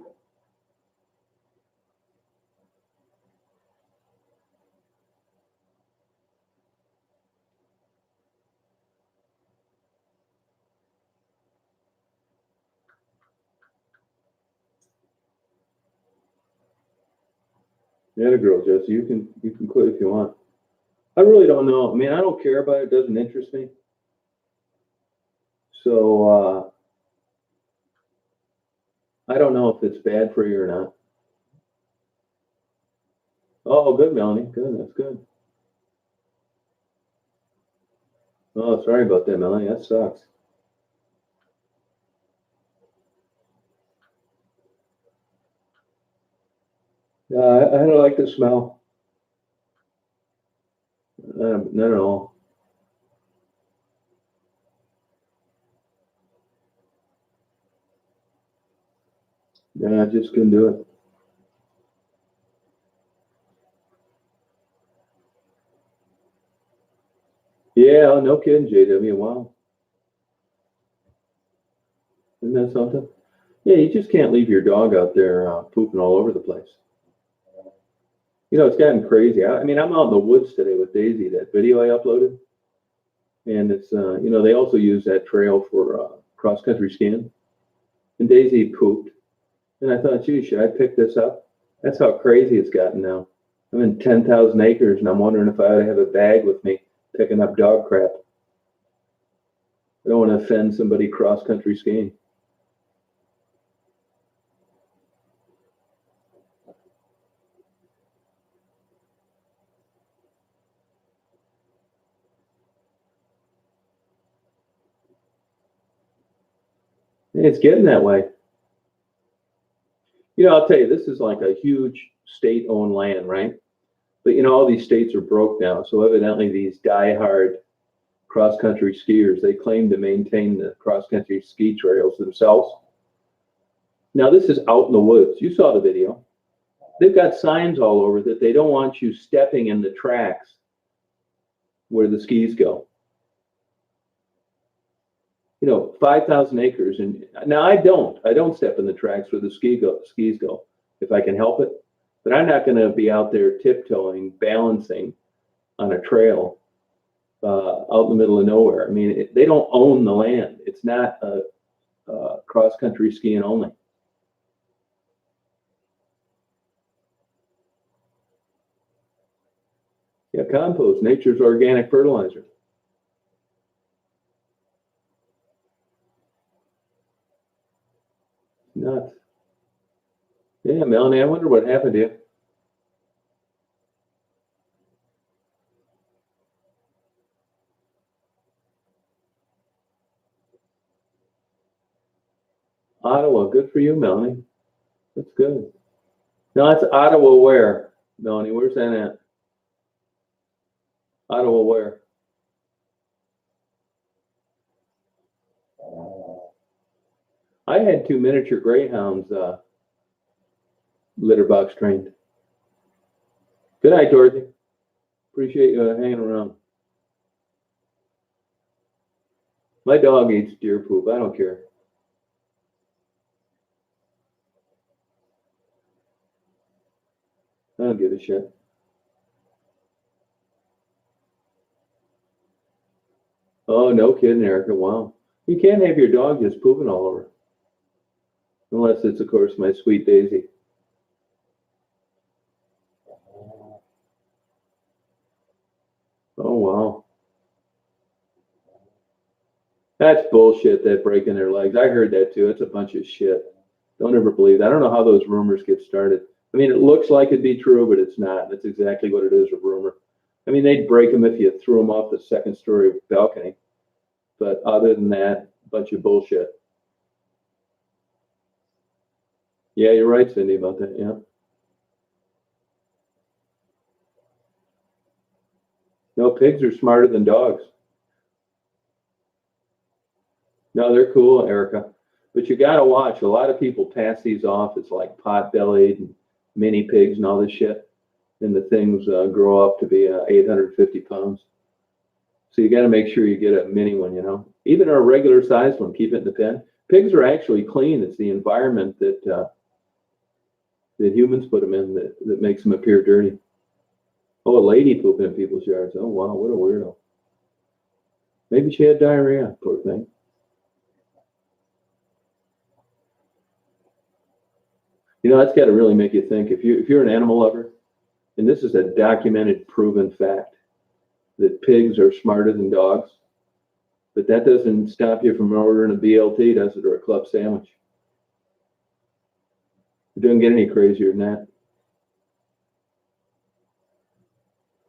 Yeah, the girl, Jesse. You can quit if you want. I really don't know. I mean, I don't care about it. It doesn't interest me. So I don't know if it's bad for you or not. Oh, good, Melanie. Good. That's good. Oh, sorry about that, Melanie. That sucks. I don't like the smell. Not at all. Yeah, I just couldn't do it. Yeah, oh, no kidding, JW. Wow. Isn't that something? Yeah, you just can't leave your dog out there pooping all over the place. It's gotten crazy. I mean, I'm out in the woods today with Daisy, that video I uploaded. And it's, they also use that trail for cross country skiing. And Daisy pooped. And I thought, gee, should I pick this up? That's how crazy it's gotten now. I'm in 10,000 acres and I'm wondering if I ought to have a bag with me picking up dog crap. I don't want to offend somebody cross country skiing. It's getting that way. I'll tell you, this is like a huge state-owned land, right? But all these states are broke now, so evidently these die-hard cross-country skiers, they claim to maintain the cross-country ski trails themselves. Now this is out in the woods. You saw the video. They've got signs all over that they don't want you stepping in the tracks where the skis go. 5,000 acres. And now I don't step in the tracks where the skis go if I can help it. But I'm not going to be out there tiptoeing, balancing on a trail out in the middle of nowhere. I mean, they don't own the land. It's not a cross-country skiing only. Yeah, compost, nature's organic fertilizer. Nuts. Yeah, Melanie, I wonder what happened to you. Ottawa, good for you, Melanie. That's good. No, it's Ottawa where, Melanie? Where's that at? Ottawa where? I had 2 miniature greyhounds litter box trained. Good night, Dorothy. Appreciate you hanging around. My dog eats deer poop. I don't care. I don't give a shit. Oh, no kidding, Erica. Wow. You can't have your dog just pooping all over. Unless it's, of course, my sweet Daisy. Oh, wow. That's bullshit, that breaking their legs. I heard that too. It's a bunch of shit. Don't ever believe that. I don't know how those rumors get started. I mean, it looks like it'd be true, but it's not. That's exactly what it is, a rumor. I mean, they'd break them if you threw them off the second-story balcony. But other than that, a bunch of bullshit. Yeah, you're right, Cindy, about that. Yeah. No, pigs are smarter than dogs. No, they're cool, Erica. But you got to watch. A lot of people pass these off as like pot-bellied and mini pigs and all this shit. And the things grow up to be 850 pounds. So you got to make sure you get a mini one, Even a regular sized one, keep it in the pen. Pigs are actually clean. It's the environment that humans put them in that makes them appear dirty. Oh, a lady pooping in people's yards. Oh, wow, what a weirdo. Maybe she had diarrhea, poor thing. That's got to really make you think. If you're an animal lover, and this is a documented, proven fact, that pigs are smarter than dogs, but that doesn't stop you from ordering a BLT, does it, or a club sandwich? It doesn't get any crazier than that.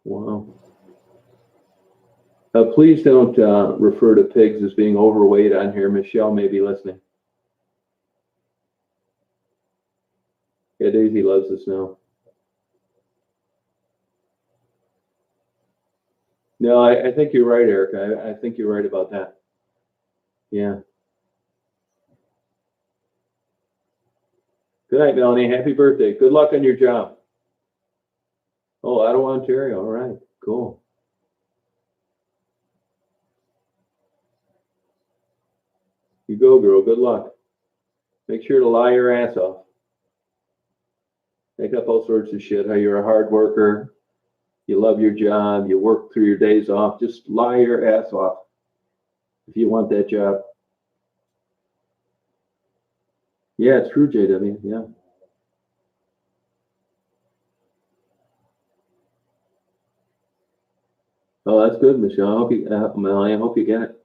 Wow. Please don't refer to pigs as being overweight on here. Michelle may be listening. Yeah, Daisy loves the snow. No, I think you're right, Erica. I think you're right about that. Yeah. Good night, Melanie. Happy birthday. Good luck on your job. Oh, Ottawa, Ontario. All right. Cool. You go, girl. Good luck. Make sure to lie your ass off. Make up all sorts of shit. How you're a hard worker. You love your job. You work through your days off. Just lie your ass off if you want that job. Yeah, it's true, JW. Yeah. Oh, that's good, Michelle. I hope you, Melanie, I hope you get it.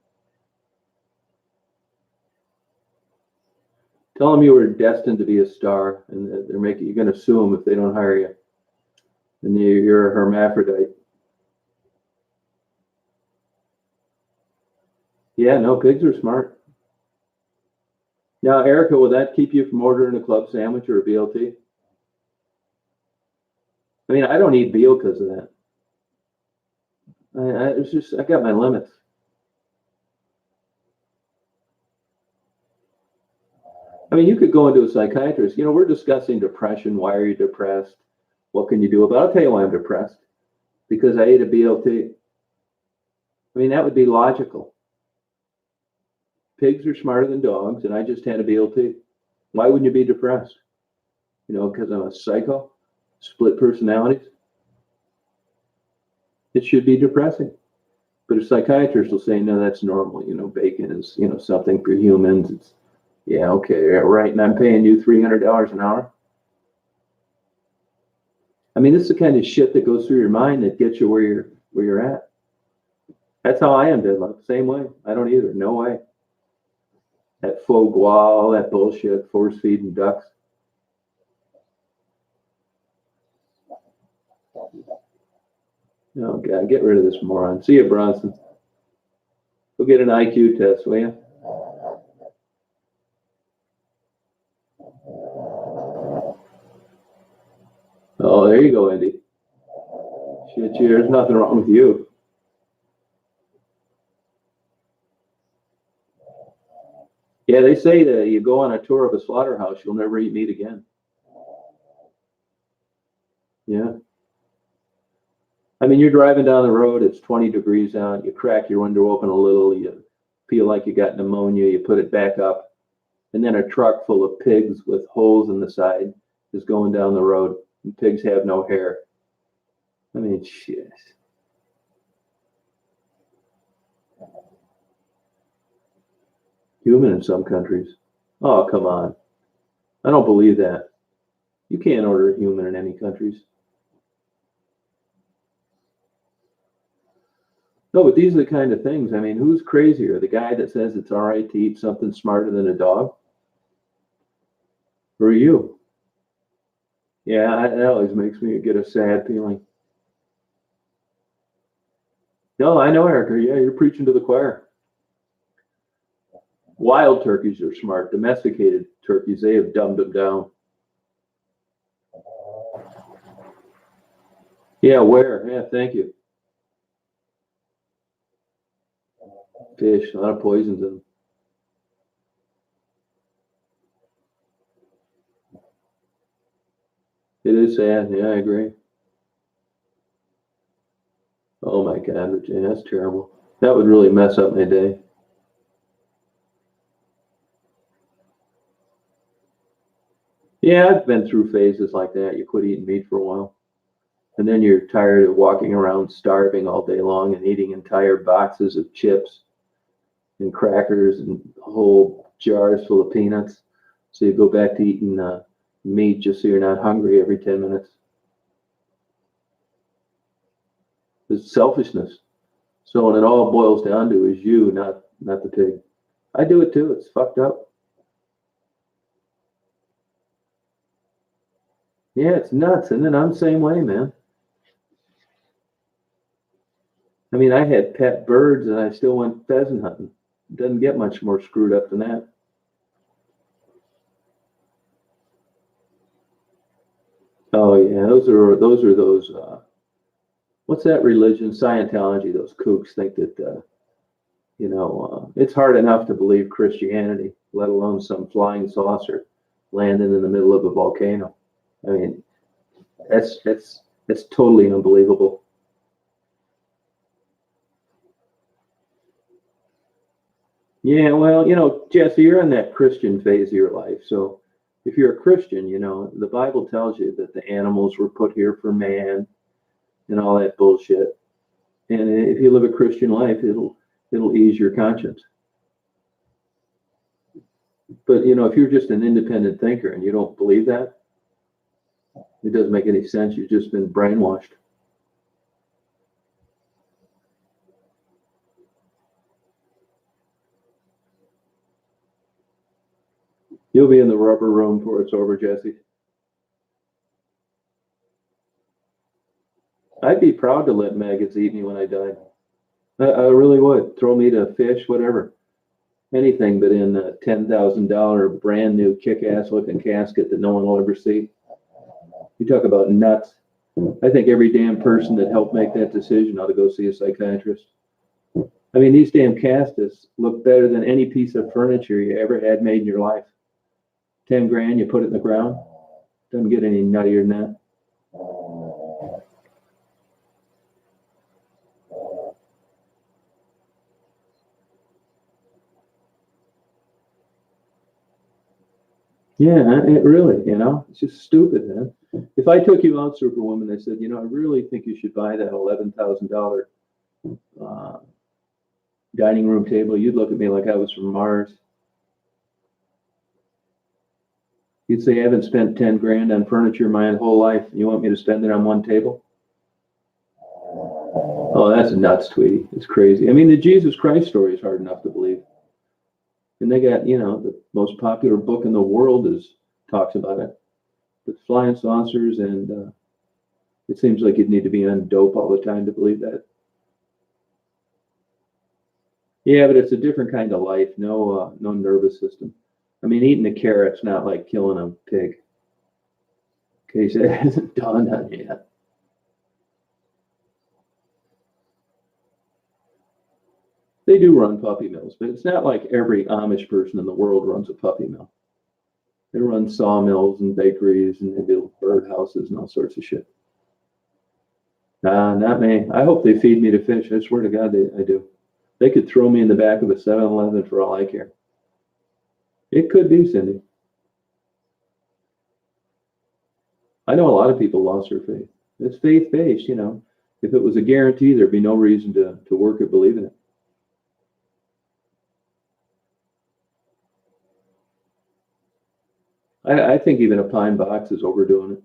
Tell them you were destined to be a star, and that you're going to sue them if they don't hire you. And you're a hermaphrodite. Yeah, no, pigs are smart. Now, Erica, will that keep you from ordering a club sandwich or a BLT? I mean, I don't eat veal because of that. It's just, I got my limits. I mean, you could go into a psychiatrist. We're discussing depression. Why are you depressed? What can you do about it? I'll tell you why I'm depressed. Because I ate a BLT. I mean, that would be logical. Pigs are smarter than dogs, and I just had a BLT. Why wouldn't you be depressed? Because I'm a psycho, split personalities. It should be depressing. But a psychiatrist will say, no, that's normal. Bacon is, something for humans. It's, yeah, okay, right. And I'm paying you $300 an hour. I mean, this is the kind of shit that goes through your mind that gets you where you're at. That's how I am, Deadlock. Same way. I don't either. No way. That faux gras, all that bullshit, force feeding ducks. Oh, God, get rid of this moron. See you, Bronson. Go get an IQ test, will you? Oh, there you go, Andy. Shit, there's nothing wrong with you. Yeah, they say that you go on a tour of a slaughterhouse, you'll never eat meat again. Yeah. I mean, you're driving down the road, it's 20 degrees out, you crack your window open a little, you feel like you got pneumonia, you put it back up, and then a truck full of pigs with holes in the side is going down the road, and pigs have no hair. I mean, shit. Human in some countries. Oh, come on. I don't believe that. You can't order human in any countries. No, but these are the kind of things. I mean, who's crazier? The guy that says it's all right to eat something smarter than a dog? Or you? Yeah, that always makes me get a sad feeling. No, I know, Erica. Yeah, you're preaching to the choir. Wild turkeys are smart. Domesticated turkeys, they have dumbed them down. Yeah, where? Yeah, thank you. Fish, a lot of poisons in them. It is sad. Yeah, I agree. Oh my God, Virginia, that's terrible. That would really mess up my day. Yeah, I've been through phases like that. You quit eating meat for a while, and then you're tired of walking around starving all day long and eating entire boxes of chips and crackers and whole jars full of peanuts. So you go back to eating meat just so you're not hungry every 10 minutes. It's selfishness. So when it all boils down to is you, not the pig. I do it too. It's fucked up. Yeah, it's nuts. And then I'm the same way, man. I mean, I had pet birds and I still went pheasant hunting. It doesn't get much more screwed up than that. Oh yeah, those what's that religion? Scientology. Those kooks think that it's hard enough to believe Christianity, let alone some flying saucer landing in the middle of a volcano. I mean, that's totally unbelievable. Yeah, well, Jesse, you're in that Christian phase of your life. So if you're a Christian, the Bible tells you that the animals were put here for man and all that bullshit. And if you live a Christian life, it'll ease your conscience. But if you're just an independent thinker and you don't believe that, it doesn't make any sense. You've just been brainwashed. You'll be in the rubber room before it's over, Jesse. I'd be proud to let maggots eat me when I die. I really would. Throw me to fish, whatever. anything but in a $10,000 brand new kick-ass looking casket that no one will ever see. You talk about nuts. I think every damn person that helped make that decision ought to go see a psychiatrist. I mean, these damn caskets look better than any piece of furniture you ever had made in your life. 10 grand, you put it in the ground. Doesn't get any nuttier than that. Yeah, it really, it's just stupid, man. If I took you out, Superwoman, I said, I really think you should buy that $11,000 uh, dining room table, you'd look at me like I was from Mars. You'd say, I haven't spent 10 grand on furniture my whole life. You want me to spend it on one table? Oh, that's nuts, Tweety. It's crazy. I mean, the Jesus Christ story is hard enough to believe. And they got, the most popular book in the world talks about it. The flying saucers, and it seems like you'd need to be on dope all the time to believe that. Yeah, but it's a different kind of life. No nervous system. I mean, eating a carrot's not like killing a pig. Okay, so it hasn't dawned on you yet. They do run puppy mills, but it's not like every Amish person in the world runs a puppy mill. They run sawmills and bakeries, and they build birdhouses and all sorts of shit. Nah, not me. I hope they feed me to fish. I swear to God, I do. They could throw me in the back of a 7-Eleven for all I care. It could be, Cindy. I know a lot of people lost their faith. It's faith-based, If it was a guarantee, there'd be no reason to work at believing it. I think even a pine box is overdoing it.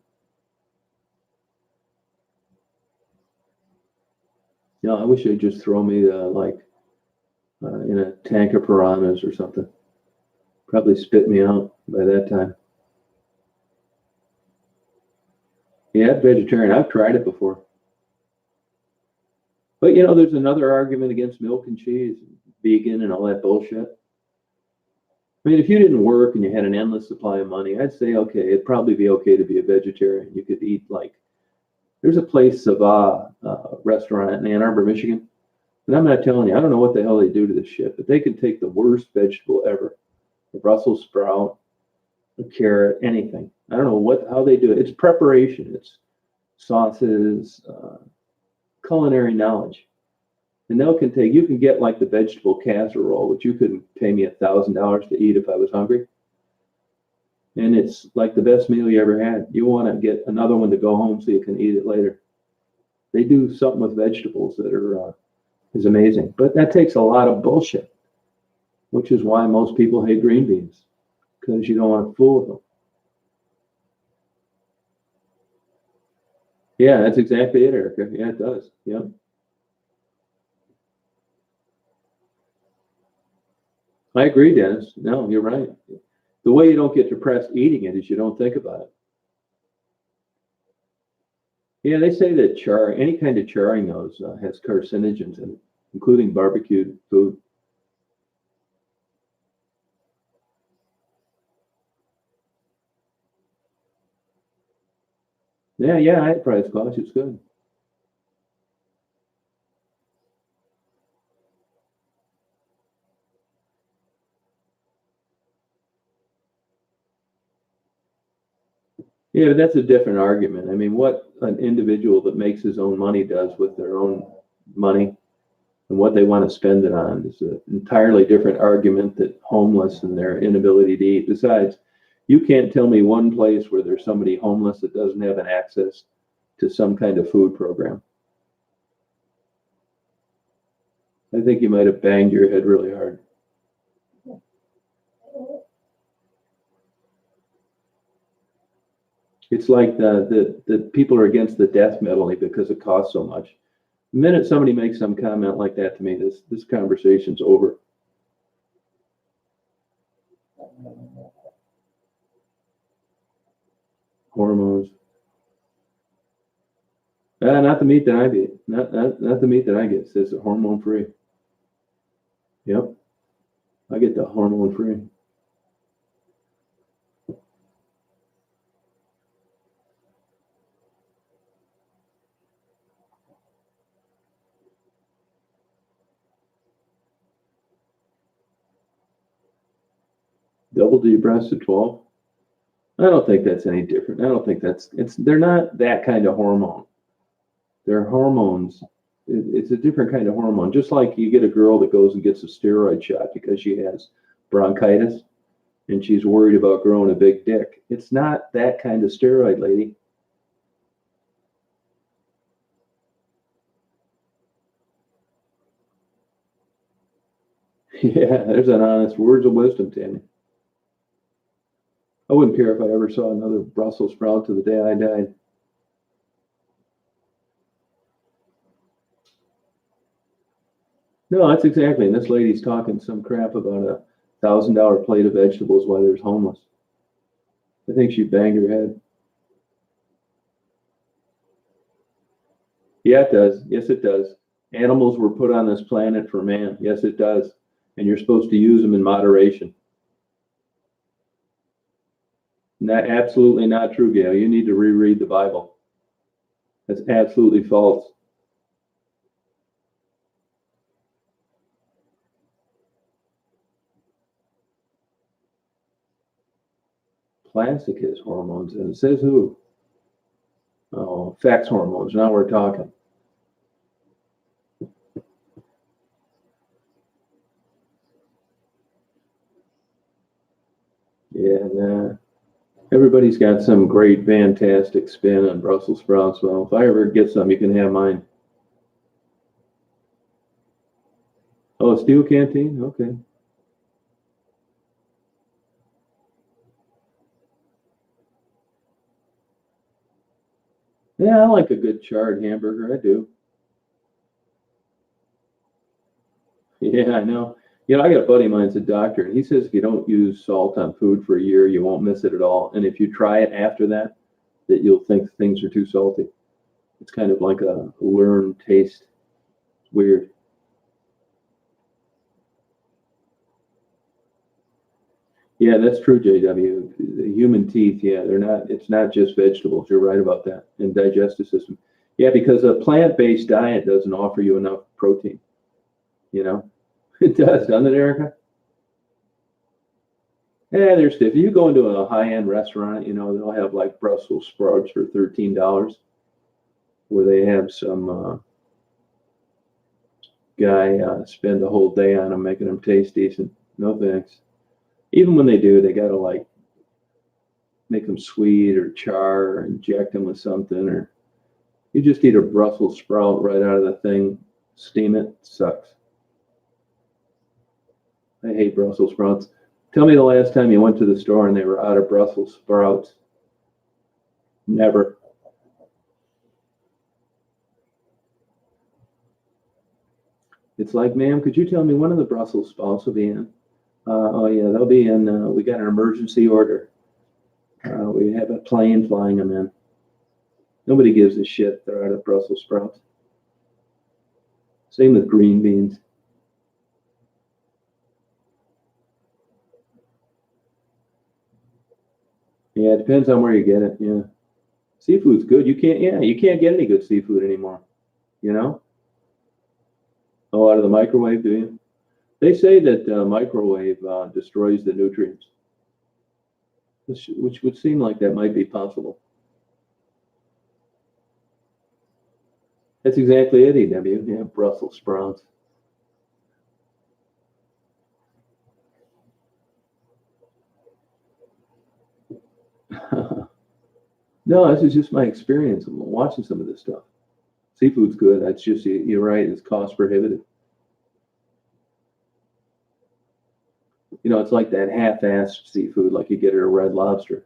I wish they'd just throw me in a tank of piranhas or something. Probably spit me out by that time. Yeah, vegetarian. I've tried it before. But there's another argument against milk and cheese, vegan and all that bullshit. I mean, if you didn't work and you had an endless supply of money, I'd say, okay, it'd probably be okay to be a vegetarian. You could eat there's a place, Sava restaurant in Ann Arbor, Michigan. And I'm not telling you, I don't know what the hell they do to this shit, but they can take the worst vegetable ever, a Brussels sprout, a carrot, anything. I don't know how they do it. It's preparation. It's sauces, culinary knowledge. And you can get the vegetable casserole, which you couldn't pay me $1,000 to eat if I was hungry. And it's like the best meal you ever had. You want to get another one to go home so you can eat it later. They do something with vegetables that is amazing. But that takes a lot of bullshit, which is why most people hate green beans, because you don't want to fool with them. Yeah, that's exactly it, Erica. Yeah, it does. Yep. I agree, Dennis. No, you're right. The way you don't get depressed eating it is you don't think about it. Yeah, they say that any kind of charring those has carcinogens in it, including barbecued food. Yeah, I had prize squash. It's good. Yeah, but that's a different argument. I mean, what an individual that makes his own money does with their own money and what they want to spend it on is an entirely different argument that homeless and their inability to eat. Besides, you can't tell me one place where there's somebody homeless that doesn't have an access to some kind of food program. I think you might have banged your head really hard. It's like the people are against the death penalty because it costs so much. The minute somebody makes some comment like that to me, this conversation's over. Hormones. Not the meat that I get. Not the meat that I get. It says hormone free. Yep. I get the hormone free. Double D breast at 12. I don't think that's any different. I don't think they're not that kind of hormone. They're hormones. It's a different kind of hormone. Just like you get a girl that goes and gets a steroid shot because she has bronchitis and she's worried about growing a big dick. It's not that kind of steroid, lady. Yeah, there's an honest words of wisdom, Tammy. I wouldn't care if I ever saw another Brussels sprout to the day I died. No, that's exactly. And this lady's talking some crap about $1,000 plate of vegetables while there's homeless. I think she banged her head. Yeah, it does. Yes, it does. Animals were put on this planet for man. Yes, it does. And you're supposed to use them in moderation. Not absolutely not true, Gail. You need to reread the Bible. That's absolutely false. Plastic has hormones, and it says who? Oh, sex hormones. Now we're talking. Yeah, nah. Everybody's got some great, fantastic spin on Brussels sprouts. Well, if I ever get some, you can have mine. Oh, steel canteen? Okay. Yeah, I like a good charred hamburger. I do. Yeah, I know. You know, I got a buddy of mine's a doctor, and he says if you don't use salt on food for a year, you won't miss it at all. And if you try it after that, that you'll think things are too salty. It's kind of like a learned taste. It's weird. Yeah, that's true, JW. The human teeth, yeah, they're not, it's not just vegetables. You're right about that. And digestive system. Yeah, because a plant-based diet doesn't offer you enough protein, you know? It does, doesn't it, Erica? Yeah, they're stiff. You go into a high-end restaurant, you know, they'll have like Brussels sprouts for $13, where they have some guy spend the whole day on them, making them taste decent. No thanks. Even when they do, they gotta like make them sweet or char or inject them with something, or you just eat a Brussels sprout right out of the thing, steam it, sucks. I hate Brussels sprouts. Tell me the last time you went to the store and they were out of Brussels sprouts. Never. It's like, ma'am, could you tell me when of the Brussels sprouts will be in? Oh yeah, they'll be in. We got an emergency order. We have a plane flying them in. Nobody gives a shit. They're out of Brussels sprouts. Same with green beans. Yeah, it depends on where you get it. Yeah, seafood's good. You can't. Yeah, you can't get any good seafood anymore. You know? Oh, out of the microwave, do you? They say that microwave destroys the nutrients, which would seem like that might be possible. That's exactly it, EW. Yeah, Brussels sprouts. No, this is just my experience. I'm watching some of this stuff. Seafood's good. That's just, you're right, it's cost prohibitive. You know, it's like that half-assed seafood like you get at a Red Lobster.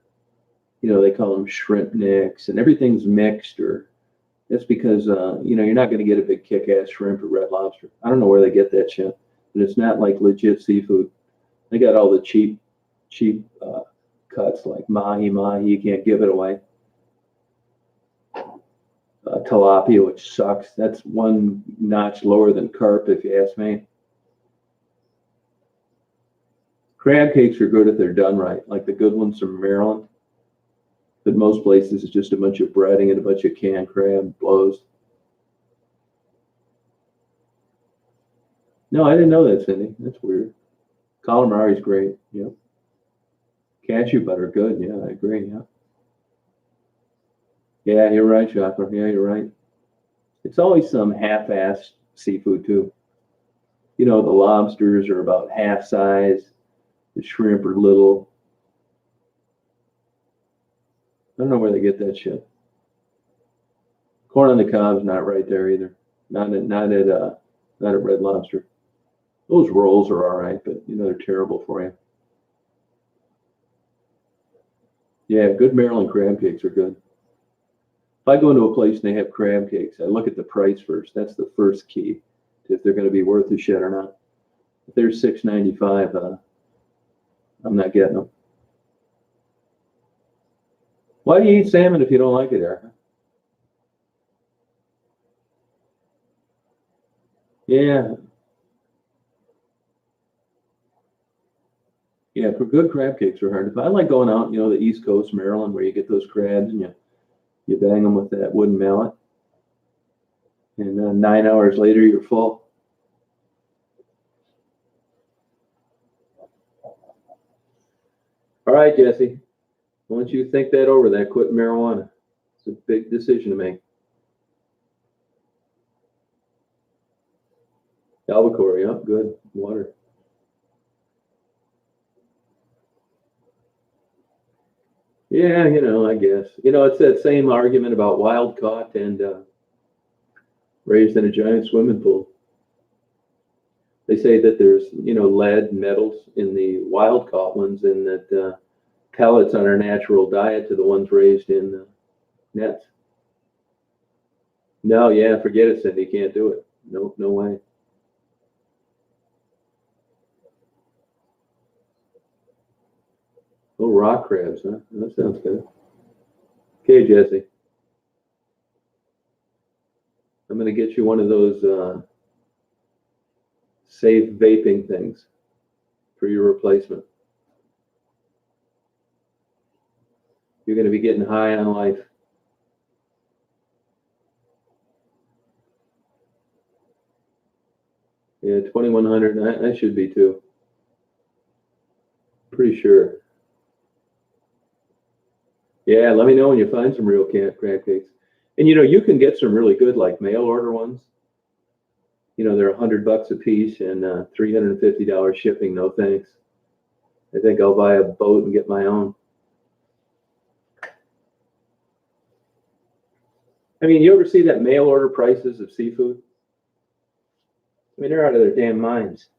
You know, they call them shrimp nicks and everything's mixed, or that's because, you know, you're not going to get a big kick-ass shrimp at Red Lobster. I don't know where they get that shit, but it's not like legit seafood. They got all the cheap cuts like mahi, you can't give it away. Tilapia, which sucks. That's one notch lower than carp, if you ask me. Crab cakes are good if they're done right, like the good ones from Maryland. But most places it's just a bunch of breading and a bunch of canned crab blows. No, I didn't know that, Cindy. That's weird. Calamari's great. Yep. Cashew butter, good. Yeah, I agree. Yeah. Yeah, you're right, Shopper. Yeah, you're right. It's always some half-assed seafood too. You know, the lobsters are about half size. The shrimp are little. I don't know where they get that shit. Corn on the cob's not right there either. Not at Red Lobster. Those rolls are all right, but you know they're terrible for you. Yeah, good Maryland crab cakes are good. If I go into a place and they have crab cakes, I look at the price first. That's the first key to if they're going to be worth the shit or not. If they're $6.95, I'm not getting them. Why do you eat salmon if you don't like it, Erica? Yeah, yeah. Good crab cakes are hard. If I like going out, you know, the East Coast, Maryland, where you get those crabs and you bang them with that wooden mallet, and 9 hours later you're full. All right, Jesse. Once you think that over, that quit marijuana. It's a big decision to make. Albacore, yeah, good water. Yeah, you know, I guess. You know, it's that same argument about wild caught and raised in a giant swimming pool. They say that there's, you know, lead metals in the wild caught ones, and that pellets on our natural diet to the ones raised in nets. No, yeah, forget it, Cindy. Can't do it. No, no way. Oh, rock crabs, huh? That sounds good. Okay, Jesse. I'm going to get you one of those safe vaping things for your replacement. You're going to be getting high on life. Yeah, 2100. I should be too. Pretty sure. Yeah, let me know when you find some real crab cakes. And you know, you can get some really good like mail order ones. You know, they're $100 a piece and $350 shipping. No thanks. I think I'll buy a boat and get my own. I mean, you ever see that mail order prices of seafood? I mean, they're out of their damn minds.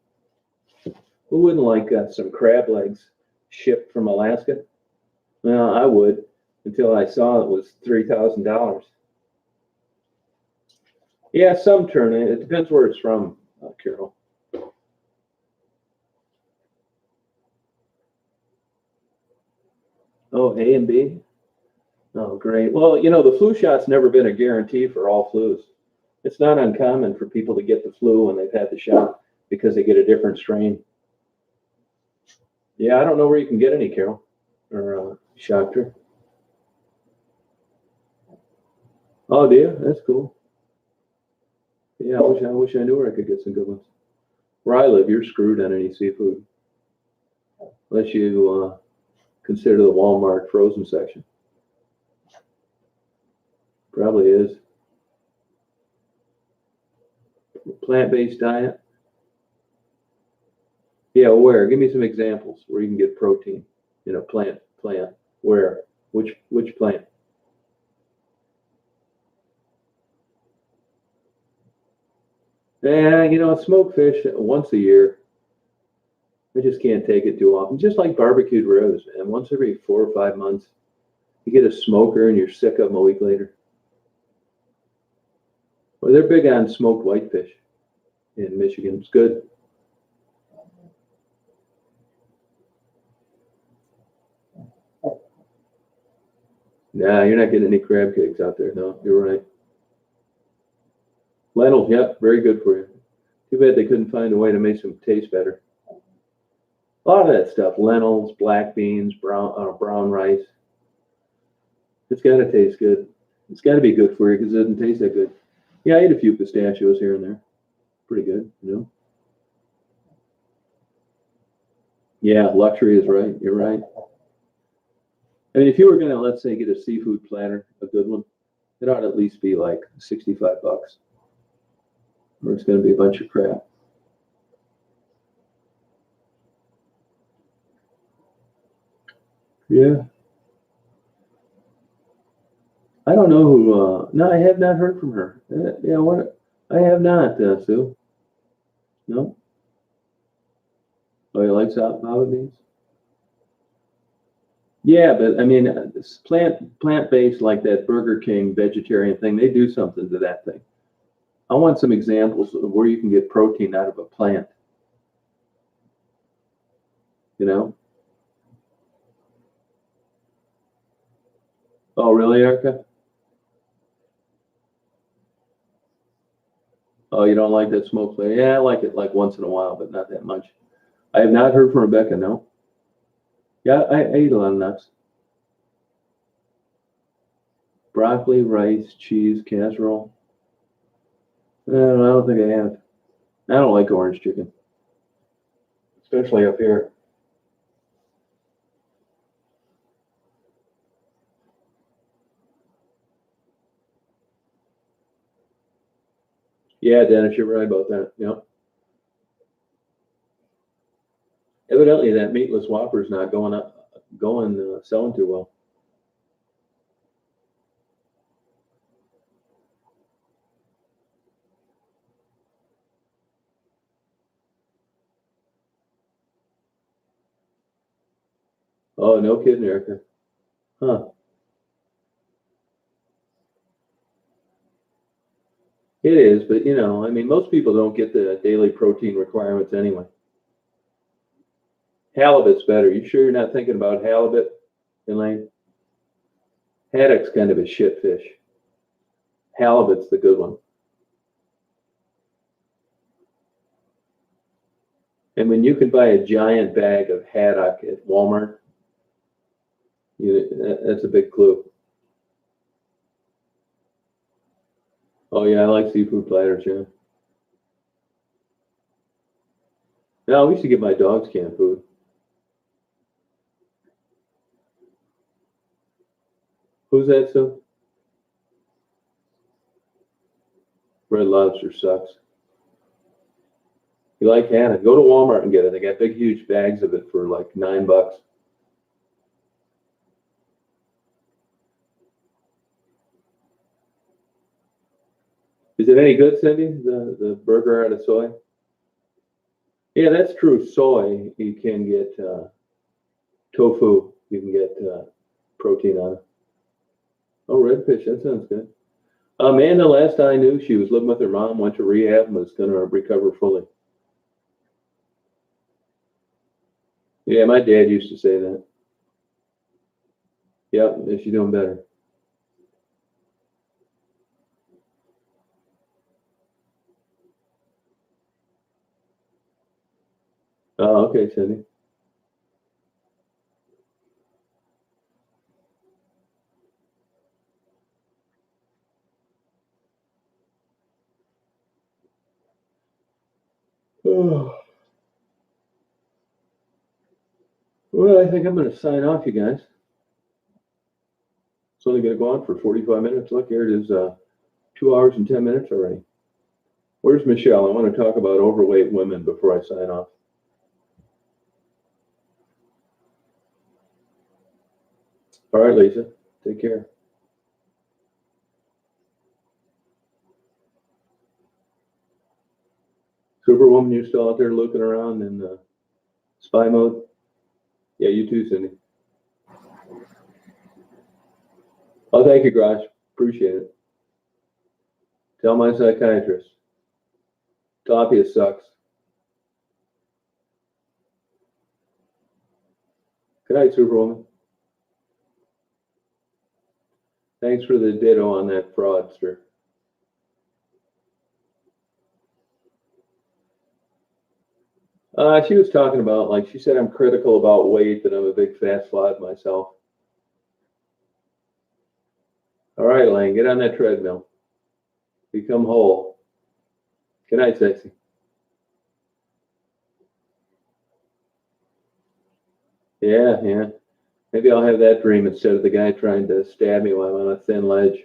Who wouldn't like some crab legs shipped from Alaska? Well, I would until I saw it was $3,000. Yeah, some turn in. It depends where it's from, Carol. Oh, A and B? Oh, great. Well, you know, the flu shot's never been a guarantee for all flus. It's not uncommon for people to get the flu when they've had the shot because they get a different strain. Yeah, I don't know where you can get any, Carol, or Shocter. Oh, do you? That's cool. Yeah, I wish I knew where I could get some good ones. Where I live, you're screwed on any seafood unless you consider the Walmart frozen section. Probably is. Plant-based diet. Yeah, where? Give me some examples where you can get protein in a plant. Where? Which plant? Yeah, you know, smoked fish once a year. I just can't take it too often. Just like barbecued ribs, man. Once every 4 or 5 months, you get a smoker and you're sick of them a week later. Well, they're big on smoked whitefish in Michigan. It's good. Nah, you're not getting any crab cakes out there. No, you're right. Lentils, yep, very good for you. Too bad they couldn't find a way to make them taste better. A lot of that stuff, lentils, black beans, brown rice. It's got to taste good. It's got to be good for you because it doesn't taste that good. Yeah, I ate a few pistachios here and there. Pretty good, you know. Yeah, luxury is right. You're right. I mean, if you were gonna, let's say, get a seafood platter, a good one, it ought to at least be like $65, or it's gonna be a bunch of crap. Yeah. I don't know who. No, I have not heard from her. Yeah, what? I have not, Sue. No. Oh, you like fava beans? Yeah, but I mean, this plant-based like that Burger King vegetarian thing, they do something to that thing. I want some examples of where you can get protein out of a plant. You know? Oh, really, Erica? Oh, you don't like that smoked flavor? Yeah, I like it like once in a while, but not that much. I have not heard from Rebecca. No. Yeah, I eat a lot of nuts. Broccoli, rice, cheese, casserole. I don't think I have. I don't like orange chicken, especially up here. Yeah, Dennis, you're right about that. Yep. Evidently, that meatless Whopper is not selling too well. Oh, no kidding, Erica. Huh. It is, but I mean, most people don't get the daily protein requirements anyway. Halibut's better. You sure you're not thinking about halibut, Elaine? Haddock's kind of a shit fish. Halibut's the good one. And when you can buy a giant bag of haddock at Walmart, that's a big clue. Oh yeah, I like seafood platters. Yeah. No, we should get my dogs canned food. Who's that, Sue? Red Lobster sucks. You like haddock? Go to Walmart and get it. They got big, huge bags of it for like $9. Is it any good, Cindy? The burger out of soy? Yeah, that's true. Soy, you can get tofu. You can get protein on it. Oh, redfish. That sounds good. Amanda, last I knew, she was living with her mom, went to rehab, and was going to recover fully. Yeah, my dad used to say that. Yep, she's doing better. Oh, okay, Cindy. Oh. Well, I think I'm going to sign off, you guys. It's only going to go on for 45 minutes. Look, here it is, 2 hours and 10 minutes already. Where's Michelle? I want to talk about overweight women before I sign off. All right, Lisa. Take care. Superwoman, you still out there looking around in spy mode? Yeah, you too, Cindy. Oh, thank you, Graj. Appreciate it. Tell my psychiatrist. Tapia sucks. Good night, Superwoman. Thanks for the ditto on that fraudster. She was talking about, like, she said I'm critical about weight, that I'm a big fat slob myself. All right, Lane, get on that treadmill. Become whole. Good night, sexy. Yeah, yeah. Maybe I'll have that dream instead of the guy trying to stab me while I'm on a thin ledge.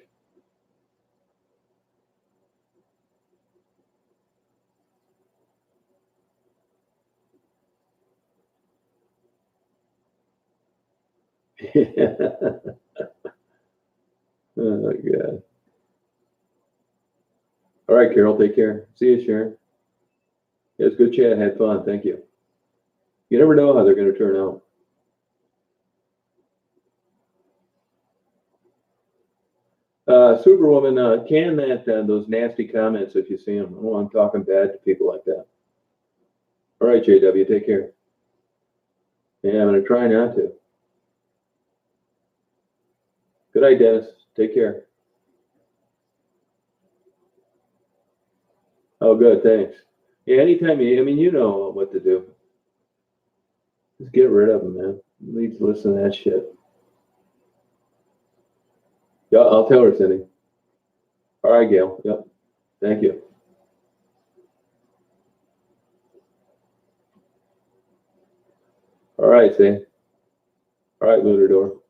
Oh, God. All right, Carol, take care. See you, Sharon. It was good chat. Had fun. Thank you. You never know how they're going to turn out. Superwoman, can that those nasty comments if you see them. Oh, I'm talking bad to people like that. All right, JW, take care. Yeah, I'm going to try not to. Good night, Dennis. Take care. Oh, good. Thanks. Yeah, anytime I mean, you know what to do. Just get rid of them, man. You need to listen to that shit. Yeah, I'll tell her, Cindy. All right, Gail. Yep. Thank you. All right, see. All right, Luthor Door.